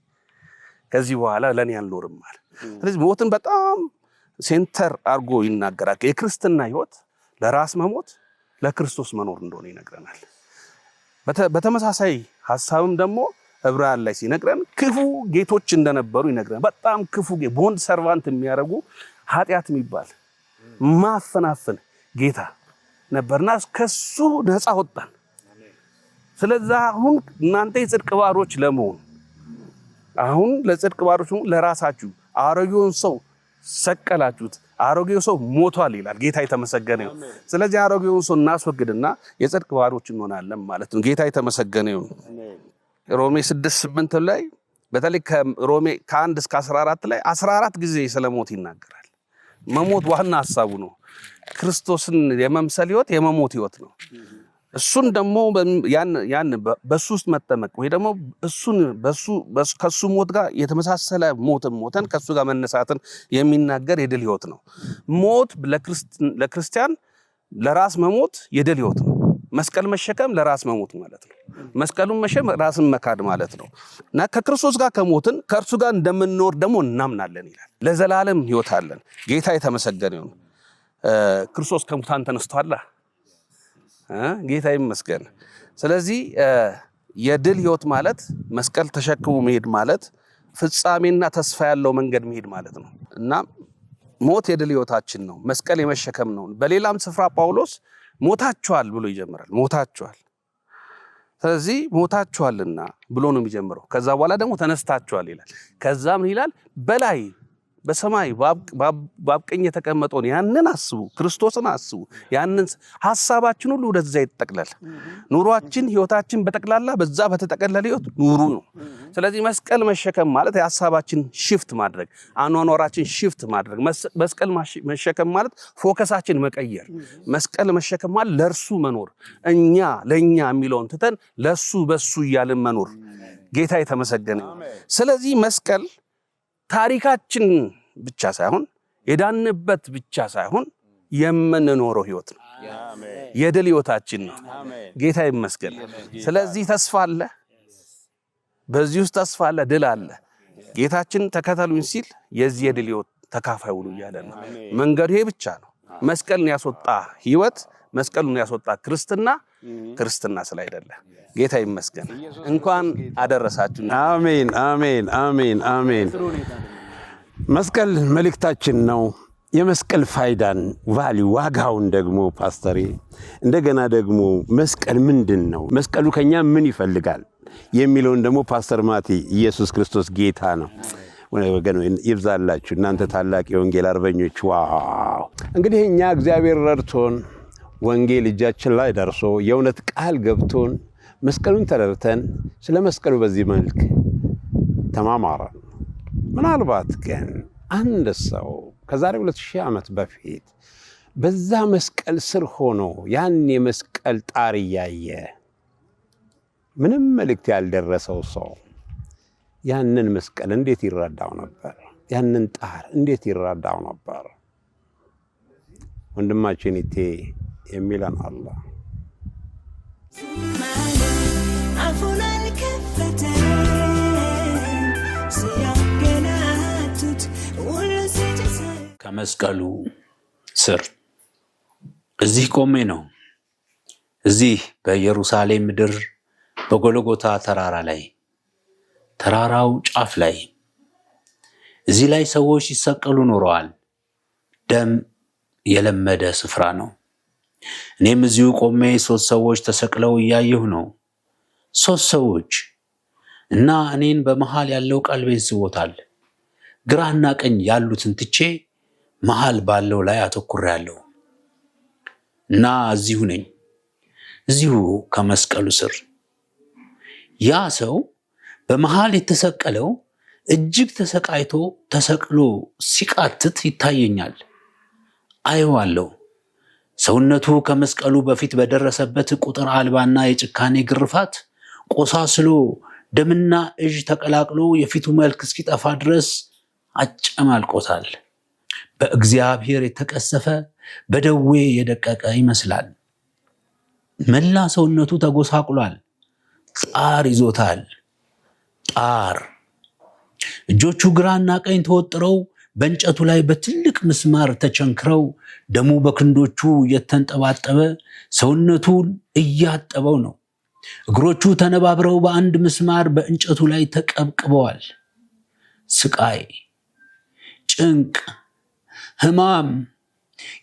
ከዚህ በኋላ ለኔ አልኖርም ማለት። ስለዚህ ሞትን በጣም ሴንተር አድርጎ ይናገራል። የክርስትና ህይወት ለራስ መሞት ለክርስቶስ መኖር እንደሆነ ይነግረናል። በተመሳሳይ ሐሳብም ደግሞ ዕብራውያን ላይ ሲነግረን ክፉ ጌቶች እንደነበሩ ይነግረናል። በጣም ክፉ ቦንድ ሰርቫንት የሚያደርጉ ኃጢአት የሚባል ማፈናፈን ጌታ ነበርና ከሱ ነፃ ወጣን። ስለዚህ አሁን እናንተ የጽድቅ ባሮች ለመሆን አሁን ለጽድቅ ባሮች ለራሳችሁ አሮጌውን ሰው ሰቀላችሁት፣ አሮጌው ሰው ሞቷል ይላል። ጌታ የተመሰገነ ይሁን። ስለዚህ አሮጌውን ሰው እናስወግድና የጽድቅ ባሮች እንሆናለን ማለት ነው። ጌታ የተመሰገነ ይሁን። ሮሜ 6:8 ላይ በተለይ ከሮሜ 1 እስከ 14 ላይ 14 ጊዜ ስለሞት ይናገራል። መሞት ዋና ሐሳቡ ነው። ክርስቶስን የመምሰል ህይወት የመሞት ህይወት ነው። እሱን ደግሞ ያን በሱ ውስጥ መጠመቅ ወይ ደግሞ እሱን ከሱ ሞት ጋር የተመሳሰለ ሞትን ከሱ ጋር መነሳትን የሚናገር የድል ህይወት ነው። ሞት ለክርስቲያን ለራስ መሞት የድል ህይወት ነው። መስቀል መሸከም ለራስ መሞት ማለት ነው። መስቀሉን መሸከም ራስን መካድ ማለት ነው እና ከክርስቶስ ጋር ከሞትን ከእርሱ ጋር እንደምንኖር ደግሞ እናምናለን ይላል። ለዘላለም ህይወት አለን። ጌታ የተመሰገነ ይሁን። ክርስቶስ ከሙታን ተነስቷል። ጌታ ይመስገን። ስለዚህ የድል ህይወት ማለት መስቀል ተሸክሞ መሄድ ማለት ፍጻሜና ተስፋ ያለው መንገድ መሄድ ማለት ነው እና ሞት የድል ህይወታችን ነው። መስቀል የመሸከም ነው። በሌላም ስፍራ ጳውሎስ ሞታችኋል ብሎ ይጀምራል። ሞታችኋል። ስለዚህ ሞታችኋልና ብሎ ነው የሚጀምረው። ከዛ በኋላ ደግሞ ተነስታችኋል ይላል። ከዛ ምን ይላል? በላይ በሰማይ በአብ ቀኝ የተቀመጠውን ያንን አስቡ፣ ክርስቶስን አስቡ። ያንን ሐሳባችን ሁሉ ወደዛ ይጠቅለል። ኑሯችን ህይወታችን በጠቅላላ በዛ በተጠቀለለ ህይወት ኑሩ ነው። ስለዚህ መስቀል መሸከም ማለት የሐሳባችን ሽፍት ማድረግ፣ አኗኗራችን ሽፍት ማድረግ። መስቀል መሸከም ማለት ፎከሳችን መቀየር። መስቀል መሸከም ማለት ለእርሱ መኖር፣ እኛ ለእኛ የሚለውን ትተን ለሱ በሱ እያልን መኖር። ጌታ የተመሰገነ። ስለዚህ መስቀል ታሪካችን ብቻ ሳይሆን የዳንበት ብቻ ሳይሆን የምንኖረው ህይወት ነው። የድል ህይወታችን ነው። ጌታ ይመስገን። ስለዚህ ተስፋ አለ፣ በዚህ ውስጥ ተስፋ አለ፣ ድል አለ። ጌታችን ተከተሉኝ ሲል የዚህ የድል ህይወት ተካፋይ ሁኑ እያለ ነው። መንገዱ ይሄ ብቻ ነው። መስቀልን ያስወጣ ህይወት፣ መስቀሉን ያስወጣ ክርስትና ስላይደለ ጌታ ይመስገን። እንኳን አደረሳችሁ። አሜን አሜን አሜን አሜን። መስቀል መልእክታችን ነው። የመስቀል ፋይዳን ዋጋውን ደግሞ ፓስተሬ እንደገና ደግሞ መስቀል ምንድን ነው፣ መስቀሉ ከኛ ምን ይፈልጋል የሚለውን ደግሞ ፓስተር ማቲ ኢየሱስ ክርስቶስ ጌታ ነው ወገን ይብዛላችሁ እናንተ ታላቅ የወንጌል አርበኞች። ዋው! እንግዲህ እኛ እግዚአብሔር ረድቶን ወንጌል እጃችን ላይ ደርሶ የእውነት ቃል ገብቶን መስቀሉን ተረድተን ስለ መስቀሉ በዚህ መልክ ተማማረን። ምናልባት ግን አንድ ሰው ከዛሬ 2000 ዓመት በፊት በዛ መስቀል ስር ሆኖ ያን የመስቀል ጣር እያየ ምንም መልእክት ያልደረሰው ሰው ያንን መስቀል እንዴት ይረዳው ነበር? ያንን ጣር እንዴት ይረዳው ነበር? ወንድማችን እቴ የሚለን አለ። አፉን አልከፈተም ሲያገናቱት ሁሉ ሲጨሰ ከመስቀሉ ስር እዚህ ቆሜ ነው። እዚህ በኢየሩሳሌም ምድር በጎልጎታ ተራራ ላይ ተራራው ጫፍ ላይ እዚህ ላይ ሰዎች ሲሰቀሉ ኖረዋል። ደም የለመደ ስፍራ ነው። እኔም እዚሁ ቆሜ 3 ሰዎች ተሰቅለው እያየሁ ነው። 3 ሰዎች እና እኔን በመሃል ያለው ቀልቤን ስቦታል። ግራና ቀኝ ያሉትን ትቼ መሃል ባለው ላይ አተኩሬያለሁ እና እዚሁ ነኝ፣ እዚሁ ከመስቀሉ ስር። ያ ሰው በመሃል የተሰቀለው እጅግ ተሰቃይቶ ተሰቅሎ ሲቃትት ይታየኛል፣ አየዋለሁ። ሰውነቱ ከመስቀሉ በፊት በደረሰበት ቁጥር አልባና የጭካኔ ግርፋት ቆሳስሎ ደምና እጅ ተቀላቅሎ የፊቱ መልክ እስኪጠፋ ድረስ አጨማልቆታል። በእግዚአብሔር የተቀሰፈ በደዌ የደቀቀ ይመስላል። መላ ሰውነቱ ተጎሳቁሏል። ጣር ይዞታል። ጣር እጆቹ ግራና ቀኝ ተወጥረው በእንጨቱ ላይ በትልቅ ምስማር ተቸንክረው ደሙ በክንዶቹ እየተንጠባጠበ ሰውነቱን እያጠበው ነው። እግሮቹ ተነባብረው በአንድ ምስማር በእንጨቱ ላይ ተቀብቅበዋል። ስቃይ፣ ጭንቅ፣ ሕማም፣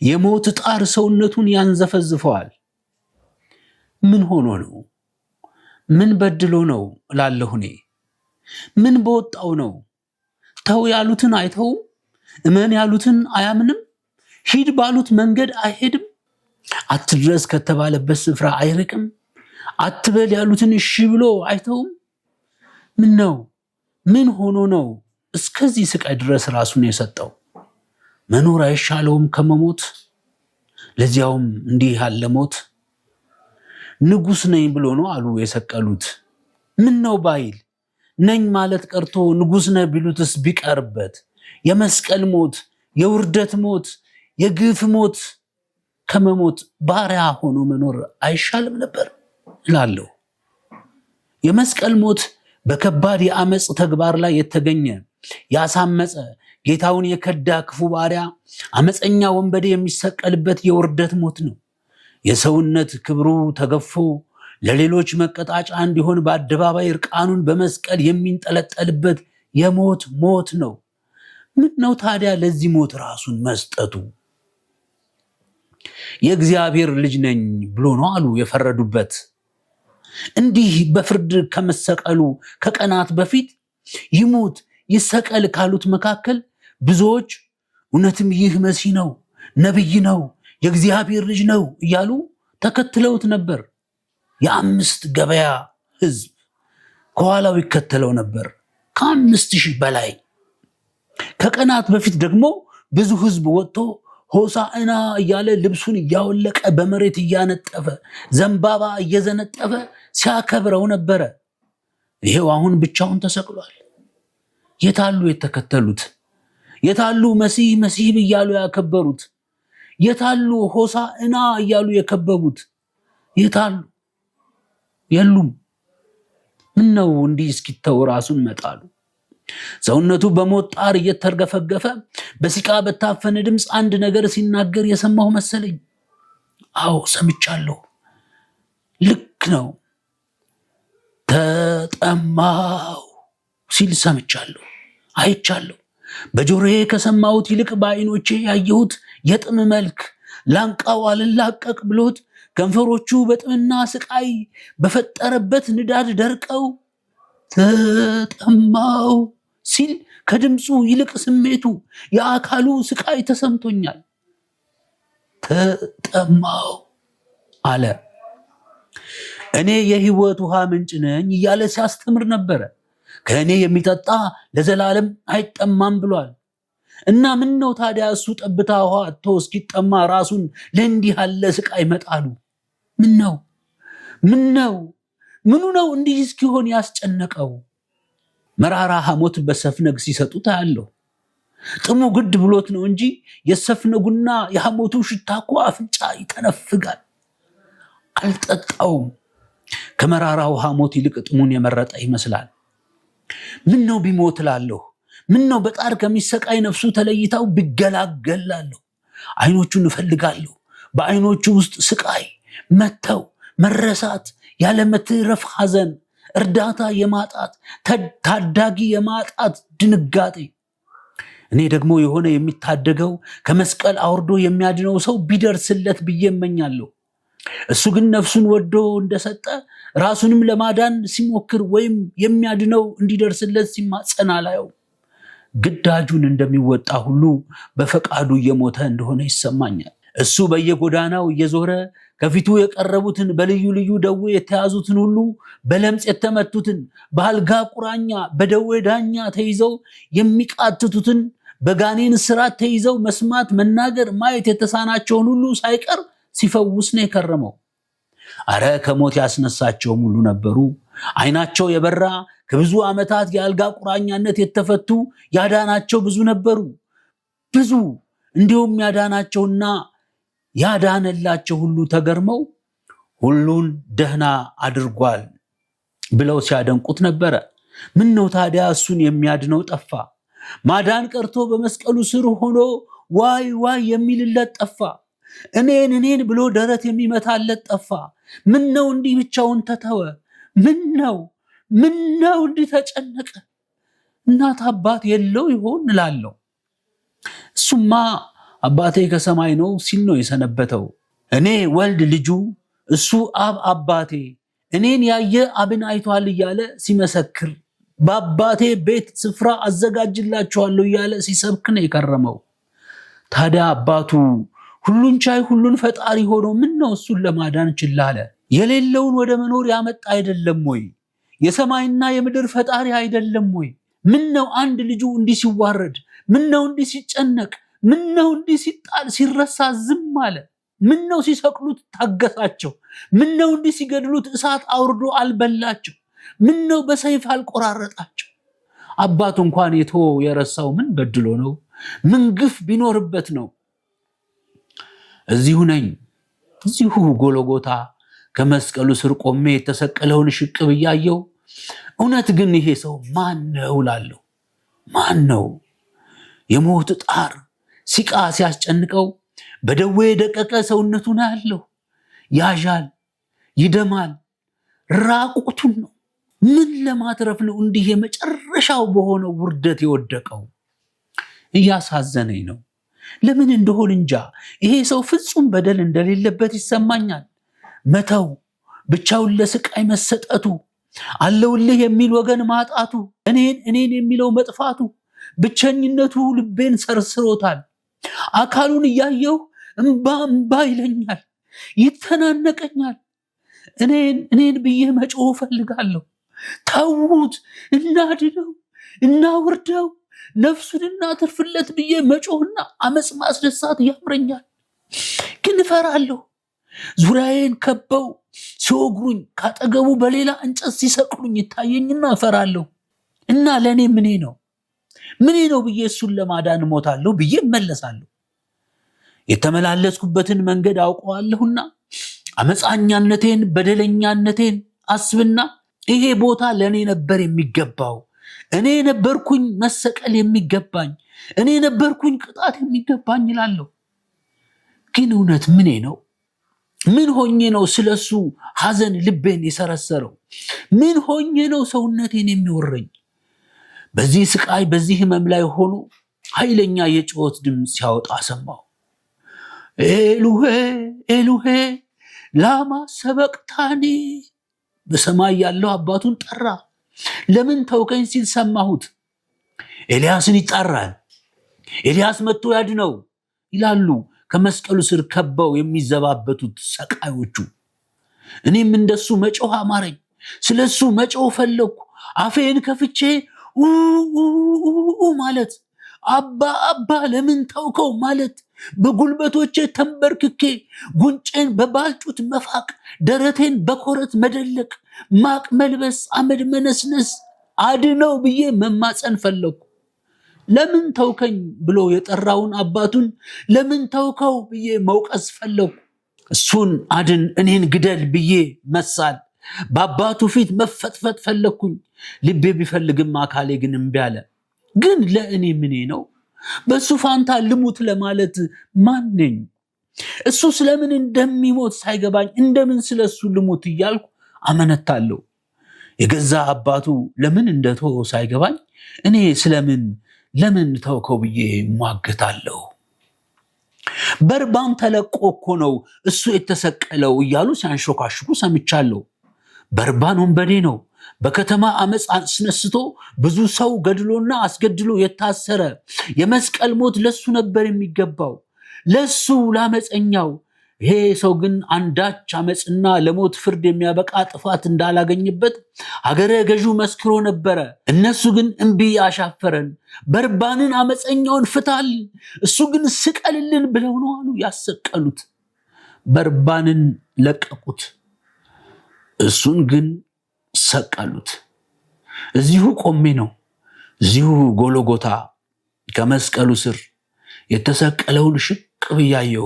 የሞት ጣር ሰውነቱን ያንዘፈዝፈዋል። ምን ሆኖ ነው? ምን በድሎ ነው እላለሁ እኔ። ምን በወጣው ነው? ተው ያሉትን አይተውም፣ እመን ያሉትን አያምንም፣ ሂድ ባሉት መንገድ አይሄድም፣ አትድረስ ከተባለበት ስፍራ አይርቅም፣ አትበል ያሉትን እሺ ብሎ አይተውም። ምን ነው? ምን ሆኖ ነው እስከዚህ ስቃይ ድረስ ራሱን የሰጠው? መኖር አይሻለውም ከመሞት? ለዚያውም እንዲህ ያለ ሞት። ንጉስ ነኝ ብሎ ነው አሉ የሰቀሉት። ምን ነው ባይል ነኝ ማለት ቀርቶ ንጉስ ነህ ቢሉትስ ቢቀርበት? የመስቀል ሞት፣ የውርደት ሞት፣ የግፍ ሞት ከመሞት ባሪያ ሆኖ መኖር አይሻልም ነበር እላለሁ። የመስቀል ሞት በከባድ የአመፅ ተግባር ላይ የተገኘ ያሳመፀ ጌታውን የከዳ ክፉ ባሪያ አመፀኛ ወንበዴ የሚሰቀልበት የውርደት ሞት ነው። የሰውነት ክብሩ ተገፎ ለሌሎች መቀጣጫ እንዲሆን በአደባባይ እርቃኑን በመስቀል የሚንጠለጠልበት የሞት ሞት ነው። ምን ነው ታዲያ ለዚህ ሞት ራሱን መስጠቱ? የእግዚአብሔር ልጅ ነኝ ብሎ ነው አሉ የፈረዱበት። እንዲህ በፍርድ ከመሰቀሉ ከቀናት በፊት ይሙት ይሰቀል ካሉት መካከል ብዙዎች እውነትም ይህ መሲህ ነው፣ ነብይ ነው፣ የእግዚአብሔር ልጅ ነው እያሉ ተከትለውት ነበር። የ5 ገበያ ህዝብ ከኋላው ይከተለው ነበር፣ ከ5000 በላይ። ከቀናት በፊት ደግሞ ብዙ ህዝብ ወጥቶ ሆሳዕና እያለ ልብሱን እያወለቀ በመሬት እያነጠፈ ዘንባባ እየዘነጠፈ ሲያከብረው ነበረ። ይሄው አሁን ብቻውን ተሰቅሏል። የታሉ የተከተሉት? የታሉ መሲህ መሲህ እያሉ ያከበሩት? የታሉ ሆሳዕና እያሉ የከበቡት? የታሉ? የሉም። ምን ነው እንዲህ እስኪተው ራሱን መጣሉ? ሰውነቱ በሞት ጣር እየተርገፈገፈ በሲቃ በታፈነ ድምፅ አንድ ነገር ሲናገር የሰማሁ መሰለኝ። አዎ ሰምቻለሁ። ልክ ነው። ተጠማው ሲል ሰምቻለሁ፣ አይቻለሁ። በጆሮዬ ከሰማሁት ይልቅ በዓይኖቼ ያየሁት የጥም መልክ ላንቃው አልላቀቅ ብሎት ከንፈሮቹ በጥምና ስቃይ በፈጠረበት ንዳድ ደርቀው ተጠማው ሲል ከድምፁ ይልቅ ስሜቱ የአካሉ ስቃይ ተሰምቶኛል። ተጠማው አለ። እኔ የሕይወት ውሃ ምንጭ ነኝ እያለ ሲያስተምር ነበረ። ከእኔ የሚጠጣ ለዘላለም አይጠማም ብሏል። እና ምን ነው ታዲያ እሱ ጠብታ ውሃ አጥቶ እስኪጠማ ራሱን ለእንዲህ ያለ ስቃይ መጣሉ? ምን ነው? ምኑ ነው እንዲህ እስኪሆን ያስጨነቀው? መራራ ሐሞት በሰፍነግ ሲሰጡት አያለሁ። ጥሙ ግድ ብሎት ነው እንጂ የሰፍነጉና የሐሞቱ ሽታ እኮ አፍንጫ ይተነፍጋል። አልጠጣውም። ከመራራው ሐሞት ይልቅ ጥሙን የመረጠ ይመስላል። ምን ነው ቢሞት እላለሁ። ምን ነው በጣር ከሚሰቃይ ነፍሱ ተለይታው ቢገላገላለሁ። አይኖቹን እፈልጋለሁ። በአይኖቹ ውስጥ ስቃይ፣ መተው፣ መረሳት፣ ያለመትረፍ ሐዘን፣ እርዳታ የማጣት ታዳጊ የማጣት ድንጋጤ። እኔ ደግሞ የሆነ የሚታደገው ከመስቀል አውርዶ የሚያድነው ሰው ቢደርስለት ብዬ እመኛለሁ። እሱ ግን ነፍሱን ወዶ እንደሰጠ ራሱንም ለማዳን ሲሞክር ወይም የሚያድነው እንዲደርስለት ሲማጸን አላየው። ግዳጁን እንደሚወጣ ሁሉ በፈቃዱ እየሞተ እንደሆነ ይሰማኛል። እሱ በየጎዳናው እየዞረ ከፊቱ የቀረቡትን በልዩ ልዩ ደዌ የተያዙትን ሁሉ በለምጽ የተመቱትን በአልጋ ቁራኛ በደዌ ዳኛ ተይዘው የሚቃትቱትን በጋኔን ስራት ተይዘው መስማት መናገር ማየት የተሳናቸውን ሁሉ ሳይቀር ሲፈውስ ነው የከረመው። አረ ከሞት ያስነሳቸውም ሁሉ ነበሩ። አይናቸው የበራ ከብዙ ዓመታት የአልጋ ቁራኛነት የተፈቱ ያዳናቸው ብዙ ነበሩ። ብዙ እንዲሁም ያዳናቸውና ያዳነላቸው ሁሉ ተገርመው ሁሉን ደህና አድርጓል ብለው ሲያደንቁት ነበረ። ምን ነው ታዲያ እሱን የሚያድነው ጠፋ? ማዳን ቀርቶ በመስቀሉ ስር ሆኖ ዋይ ዋይ የሚልለት ጠፋ። እኔን ብሎ ደረት የሚመታለት ጠፋ። ምን ነው እንዲህ ብቻውን ተተወ? ምን ነው እንዲህ ተጨነቀ? እናት አባት የለው ይሆን እላለሁ። እሱማ አባቴ ከሰማይ ነው ሲል ነው የሰነበተው። እኔ ወልድ ልጁ፣ እሱ አብ አባቴ፣ እኔን ያየ አብን አይቷል እያለ ሲመሰክር፣ በአባቴ ቤት ስፍራ አዘጋጅላችኋለሁ እያለ ሲሰብክ ነው የከረመው። ታዲያ አባቱ ሁሉን ቻይ ሁሉን ፈጣሪ ሆኖ ምን ነው እሱን ለማዳን ችላ አለ? የሌለውን ወደ መኖር ያመጣ አይደለም ወይ? የሰማይና የምድር ፈጣሪ አይደለም ወይ? ምን ነው አንድ ልጁ እንዲህ ሲዋረድ፣ ምን ነው እንዲህ ሲጨነቅ፣ ምን ነው እንዲህ ሲጣል ሲረሳ ዝም አለ? ምን ነው ሲሰቅሉት ታገሳቸው? ምን ነው እንዲህ ሲገድሉት እሳት አውርዶ አልበላቸው? ምን ነው በሰይፍ አልቆራረጣቸው? አባቱ እንኳን የተወው የረሳው ምን በድሎ ነው? ምን ግፍ ቢኖርበት ነው? እዚሁ ነኝ፣ እዚሁ ጎልጎታ ከመስቀሉ ስር ቆሜ የተሰቀለውን ሽቅብ እያየው፣ እውነት ግን ይሄ ሰው ማን ነው እላለሁ። ማን ነው? የሞት ጣር ሲቃ ሲያስጨንቀው በደዌ የደቀቀ ሰውነቱን ያለው ያዣል፣ ይደማል፣ ራቁቱን ነው። ምን ለማትረፍ ነው እንዲህ የመጨረሻው በሆነው ውርደት የወደቀው? እያሳዘነኝ ነው። ለምን እንደሆን እንጃ። ይሄ ሰው ፍጹም በደል እንደሌለበት ይሰማኛል። መተው፣ ብቻውን ለስቃይ መሰጠቱ፣ አለውልህ የሚል ወገን ማጣቱ፣ እኔን የሚለው መጥፋቱ፣ ብቸኝነቱ ልቤን ሰርስሮታል። አካሉን እያየው እምባ ይለኛል፣ ይተናነቀኛል። እኔን ብዬ መጮህ እፈልጋለሁ። ተዉት፣ እናድነው፣ እናውርደው፣ ነፍሱን እናትርፍለት ብዬ መጮህና አመፅ ማስደሳት ያምረኛል። ግን እፈራለሁ። ዙሪያዬን ከበው ሲወግሩኝ ካጠገቡ በሌላ እንጨት ሲሰቅሉኝ ይታየኝና እፈራለሁ። እና ለእኔ ምኔ ነው ብዬ እሱን ለማዳን እሞታለሁ ብዬ እመለሳለሁ። የተመላለስኩበትን መንገድ አውቀዋለሁና አመፃኛነቴን በደለኛነቴን አስብና ይሄ ቦታ ለእኔ ነበር የሚገባው፣ እኔ ነበርኩኝ መሰቀል የሚገባኝ፣ እኔ ነበርኩኝ ቅጣት የሚገባኝ እላለሁ። ግን እውነት ምኔ ነው? ምን ሆኜ ነው ስለሱ ሐዘን ልቤን የሰረሰረው? ምን ሆኜ ነው ሰውነቴን የሚወረኝ? በዚህ ስቃይ በዚህ ህመም ላይ ሆኖ ኃይለኛ የጩኸት ድምፅ ሲያወጣ ሰማሁ። ኤሉሄ ኤሉሄ ላማ ሰበቅታኒ። በሰማይ ያለው አባቱን ጠራ። ለምን ተውከኝ ሲል ሰማሁት። ኤልያስን ይጣራል። ኤልያስ መጥቶ ያድነው ይላሉ ከመስቀሉ ስር ከበው የሚዘባበቱት ሰቃዮቹ። እኔም እንደሱ መጮህ አማረኝ። ስለሱ መጮህ ፈለኩ። አፌን ከፍቼ ማለት፣ አባ አባ ለምን ተውከው ማለት፣ በጉልበቶቼ ተንበርክኬ ጉንጬን በባልጩት መፋቅ፣ ደረቴን በኮረት መደለቅ፣ ማቅ መልበስ፣ አመድ መነስነስ፣ አድነው ብዬ መማፀን ፈለኩ። ለምን ተውከኝ ብሎ የጠራውን አባቱን ለምን ተውከው ብዬ መውቀስ ፈለኩ። እሱን አድን እኔን ግደል ብዬ መሳል፣ በአባቱ ፊት መፈጥፈጥ ፈለኩኝ። ልቤ ቢፈልግም አካሌ ግን እምቢ አለ። ግን ለእኔ ምኔ ነው? በሱ ፋንታ ልሙት ለማለት ማን ነኝ? እሱ ስለምን እንደሚሞት ሳይገባኝ እንደምን ስለሱ ልሙት እያልኩ አመነታለሁ። የገዛ አባቱ ለምን እንደተወው ሳይገባኝ እኔ ለምን ተውከው ብዬ ሟገታለሁ። በርባን ተለቆ እኮ ነው እሱ የተሰቀለው እያሉ ሲያንሾካሽኩ ሰምቻለሁ። በርባን ወንበዴ ነው። በከተማ አመፅ አስነስቶ ብዙ ሰው ገድሎና አስገድሎ የታሰረ። የመስቀል ሞት ለሱ ነበር የሚገባው፣ ለሱ ላመፀኛው። ይሄ ሰው ግን አንዳች አመፅና ለሞት ፍርድ የሚያበቃ ጥፋት እንዳላገኝበት ሀገረ ገዢው መስክሮ ነበረ። እነሱ ግን እምቢ አሻፈረን፣ በርባንን አመፀኛውን ፍታል፣ እሱ ግን ስቀልልን ብለው ነው አሉ ያሰቀሉት። በርባንን ለቀቁት፣ እሱን ግን ሰቀሉት። እዚሁ ቆሜ ነው፣ እዚሁ ጎልጎታ ከመስቀሉ ስር የተሰቀለውን ሽቅ ብያየሁ።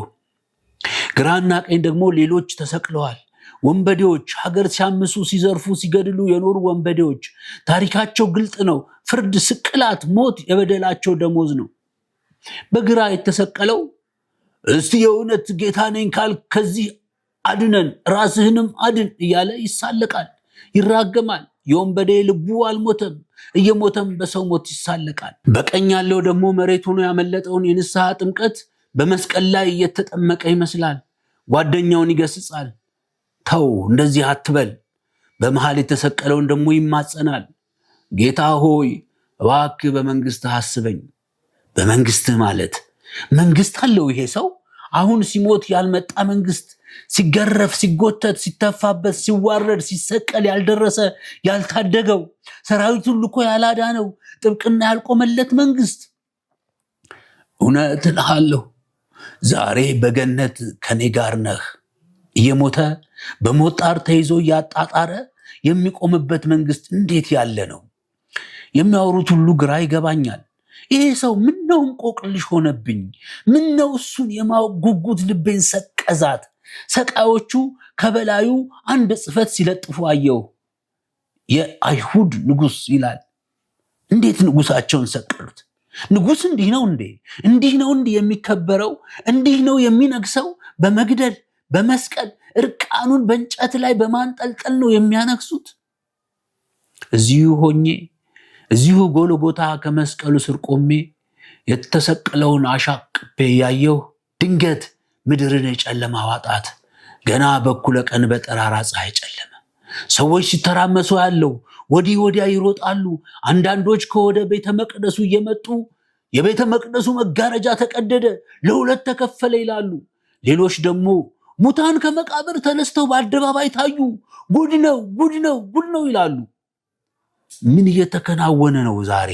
ግራና ቀኝ ደግሞ ሌሎች ተሰቅለዋል። ወንበዴዎች፣ ሀገር ሲያምሱ ሲዘርፉ ሲገድሉ የኖሩ ወንበዴዎች። ታሪካቸው ግልጥ ነው። ፍርድ፣ ስቅላት፣ ሞት የበደላቸው ደሞዝ ነው። በግራ የተሰቀለው እስቲ የእውነት ጌታ ነኝ ካል ከዚህ አድነን፣ ራስህንም አድን እያለ ይሳለቃል፣ ይራገማል። የወንበዴ ልቡ አልሞተም፣ እየሞተም በሰው ሞት ይሳለቃል። በቀኝ ያለው ደግሞ መሬት ሆኖ ያመለጠውን የንስሐ ጥምቀት በመስቀል ላይ እየተጠመቀ ይመስላል። ጓደኛውን ይገስጻል፣ ተው እንደዚህ አትበል። በመሃል የተሰቀለውን ደግሞ ይማጸናል። ጌታ ሆይ እባክህ በመንግስትህ አስበኝ። በመንግስትህ ማለት መንግስት አለው ይሄ ሰው። አሁን ሲሞት ያልመጣ መንግስት፣ ሲገረፍ ሲጎተት ሲተፋበት ሲዋረድ ሲሰቀል ያልደረሰ ያልታደገው፣ ሰራዊቱን ልኮ ያላዳነው፣ ጥብቅና ያልቆመለት መንግስት። እውነት እልሃለሁ ዛሬ በገነት ከኔ ጋር ነህ። እየሞተ በሞት ጣር ተይዞ እያጣጣረ የሚቆምበት መንግስት እንዴት ያለ ነው? የሚያወሩት ሁሉ ግራ ይገባኛል። ይሄ ሰው ምነው እንቆቅልሽ ሆነብኝ? ምነው እሱን የማወቅ ጉጉት ልቤን ሰቀዛት? ሰቃዮቹ ከበላዩ አንድ ጽፈት ሲለጥፉ አየሁ። የአይሁድ ንጉስ ይላል። እንዴት ንጉሳቸውን ሰቀሉት? ንጉስ እንዲህ ነው እንዴ? እንዲህ ነው እንዴ የሚከበረው? እንዲህ ነው የሚነግሰው? በመግደል በመስቀል እርቃኑን በእንጨት ላይ በማንጠልጠል ነው የሚያነግሱት። እዚሁ ሆኜ እዚሁ ጎልጎታ ከመስቀሉ ስር ቆሜ የተሰቀለውን አሻቅቤ ያየሁ። ድንገት ምድርን የጨለማ ዋጣት። ገና በኩለ ቀን በጠራራ ፀሐይ ጨለመ። ሰዎች ሲተራመሱ ያለው ወዲህ ወዲያ ይሮጣሉ። አንዳንዶች ከወደ ቤተ መቅደሱ እየመጡ የቤተ መቅደሱ መጋረጃ ተቀደደ፣ ለሁለት ተከፈለ ይላሉ። ሌሎች ደግሞ ሙታን ከመቃብር ተነስተው በአደባባይ ታዩ፣ ጉድ ነው ጉድ ነው ጉድ ነው ይላሉ። ምን እየተከናወነ ነው ዛሬ?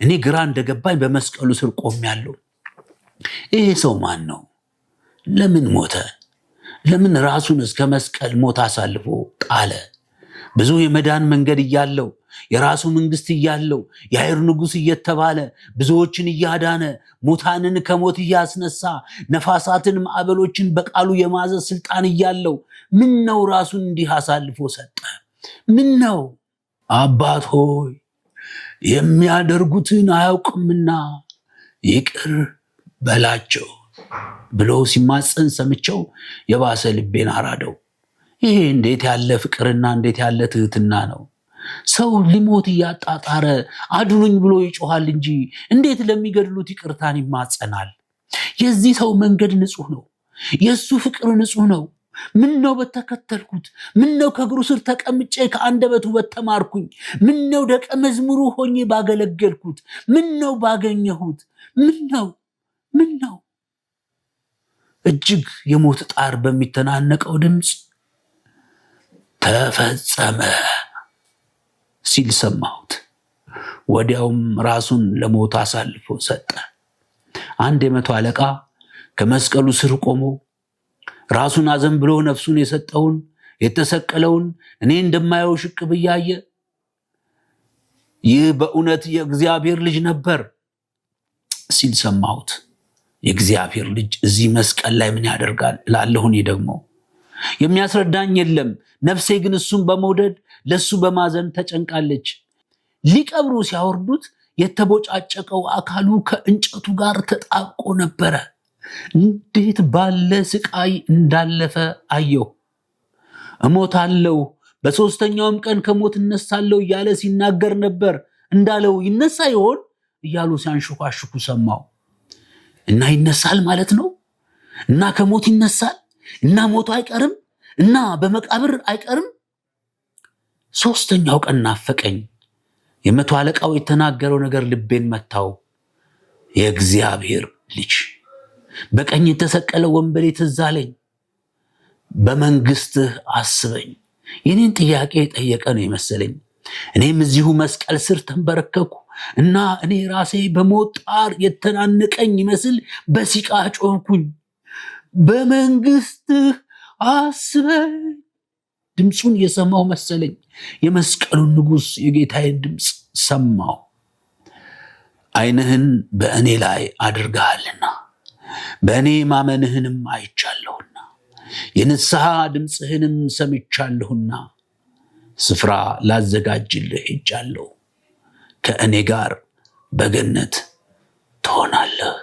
እኔ ግራ እንደገባኝ በመስቀሉ ስር ቆሜያለሁ። ይሄ ሰው ማን ነው? ለምን ሞተ? ለምን ራሱን እስከ መስቀል ሞት አሳልፎ ጣለ? ብዙ የመዳን መንገድ እያለው የራሱ መንግስት እያለው የአይሁድ ንጉሥ እየተባለ ብዙዎችን እያዳነ ሙታንን ከሞት እያስነሳ ነፋሳትን ማዕበሎችን በቃሉ የማዘዝ ስልጣን እያለው ምን ነው ራሱን እንዲህ አሳልፎ ሰጠ? ምን ነው? አባት ሆይ የሚያደርጉትን አያውቅምና ይቅር በላቸው ብሎ ሲማፀን ሰምቸው የባሰ ልቤን አራደው። ይሄ እንዴት ያለ ፍቅርና እንዴት ያለ ትህትና ነው! ሰው ሊሞት እያጣጣረ አድኑኝ ብሎ ይጮሃል እንጂ እንዴት ለሚገድሉት ይቅርታን ይማጸናል? የዚህ ሰው መንገድ ንጹህ ነው። የሱ ፍቅር ንጹህ ነው። ምን ነው በተከተልኩት? ምን ነው ከእግሩ ስር ተቀምጬ ከአንደበቱ በተማርኩኝ? ምን ነው ደቀ መዝሙሩ ሆኜ ባገለገልኩት? ምን ነው ባገኘሁት? ምን ነው እጅግ የሞት ጣር በሚተናነቀው ድምፅ ተፈጸመ ሲል ሰማሁት። ወዲያውም ራሱን ለሞት አሳልፎ ሰጠ። አንድ የመቶ አለቃ ከመስቀሉ ስር ቆሞ ራሱን አዘንብሎ ነፍሱን የሰጠውን የተሰቀለውን እኔ እንደማየው ሽቅብ እያየ ይህ በእውነት የእግዚአብሔር ልጅ ነበር ሲል ሰማሁት። የእግዚአብሔር ልጅ እዚህ መስቀል ላይ ምን ያደርጋል እላለሁ። እኔ ደግሞ የሚያስረዳኝ የለም። ነፍሴ ግን እሱን በመውደድ ለሱ በማዘን ተጨንቃለች። ሊቀብሩ ሲያወርዱት የተቦጫጨቀው አካሉ ከእንጨቱ ጋር ተጣብቆ ነበረ። እንዴት ባለ ስቃይ እንዳለፈ አየሁ። እሞታለሁ፣ በሶስተኛውም ቀን ከሞት እነሳለሁ እያለ ሲናገር ነበር። እንዳለው ይነሳ ይሆን እያሉ ሲያንሹካሹኩ ሰማሁ። እና ይነሳል ማለት ነው። እና ከሞት ይነሳል እና ሞቱ አይቀርም እና በመቃብር አይቀርም። ሶስተኛው ቀን ናፈቀኝ። የመቶ አለቃው የተናገረው ነገር ልቤን መታው። የእግዚአብሔር ልጅ በቀኝ የተሰቀለ ወንበዴ ትዝ አለኝ። በመንግስትህ አስበኝ። የኔን ጥያቄ የጠየቀ ነው የመሰለኝ። እኔም እዚሁ መስቀል ስር ተንበረከኩ እና እኔ ራሴ በሞት ጣር የተናነቀኝ ይመስል በሲቃ ጮህኩኝ። በመንግስትህ አስበኝ። ድምፁን የሰማው መሰለኝ። የመስቀሉን ንጉሥ የጌታዬን ድምፅ ሰማው። ዓይንህን በእኔ ላይ አድርገሃልና በእኔ ማመንህንም አይቻለሁና የንስሐ ድምፅህንም ሰምቻለሁና ስፍራ ላዘጋጅልህ ሄጃለሁ። ከእኔ ጋር በገነት ትሆናለህ።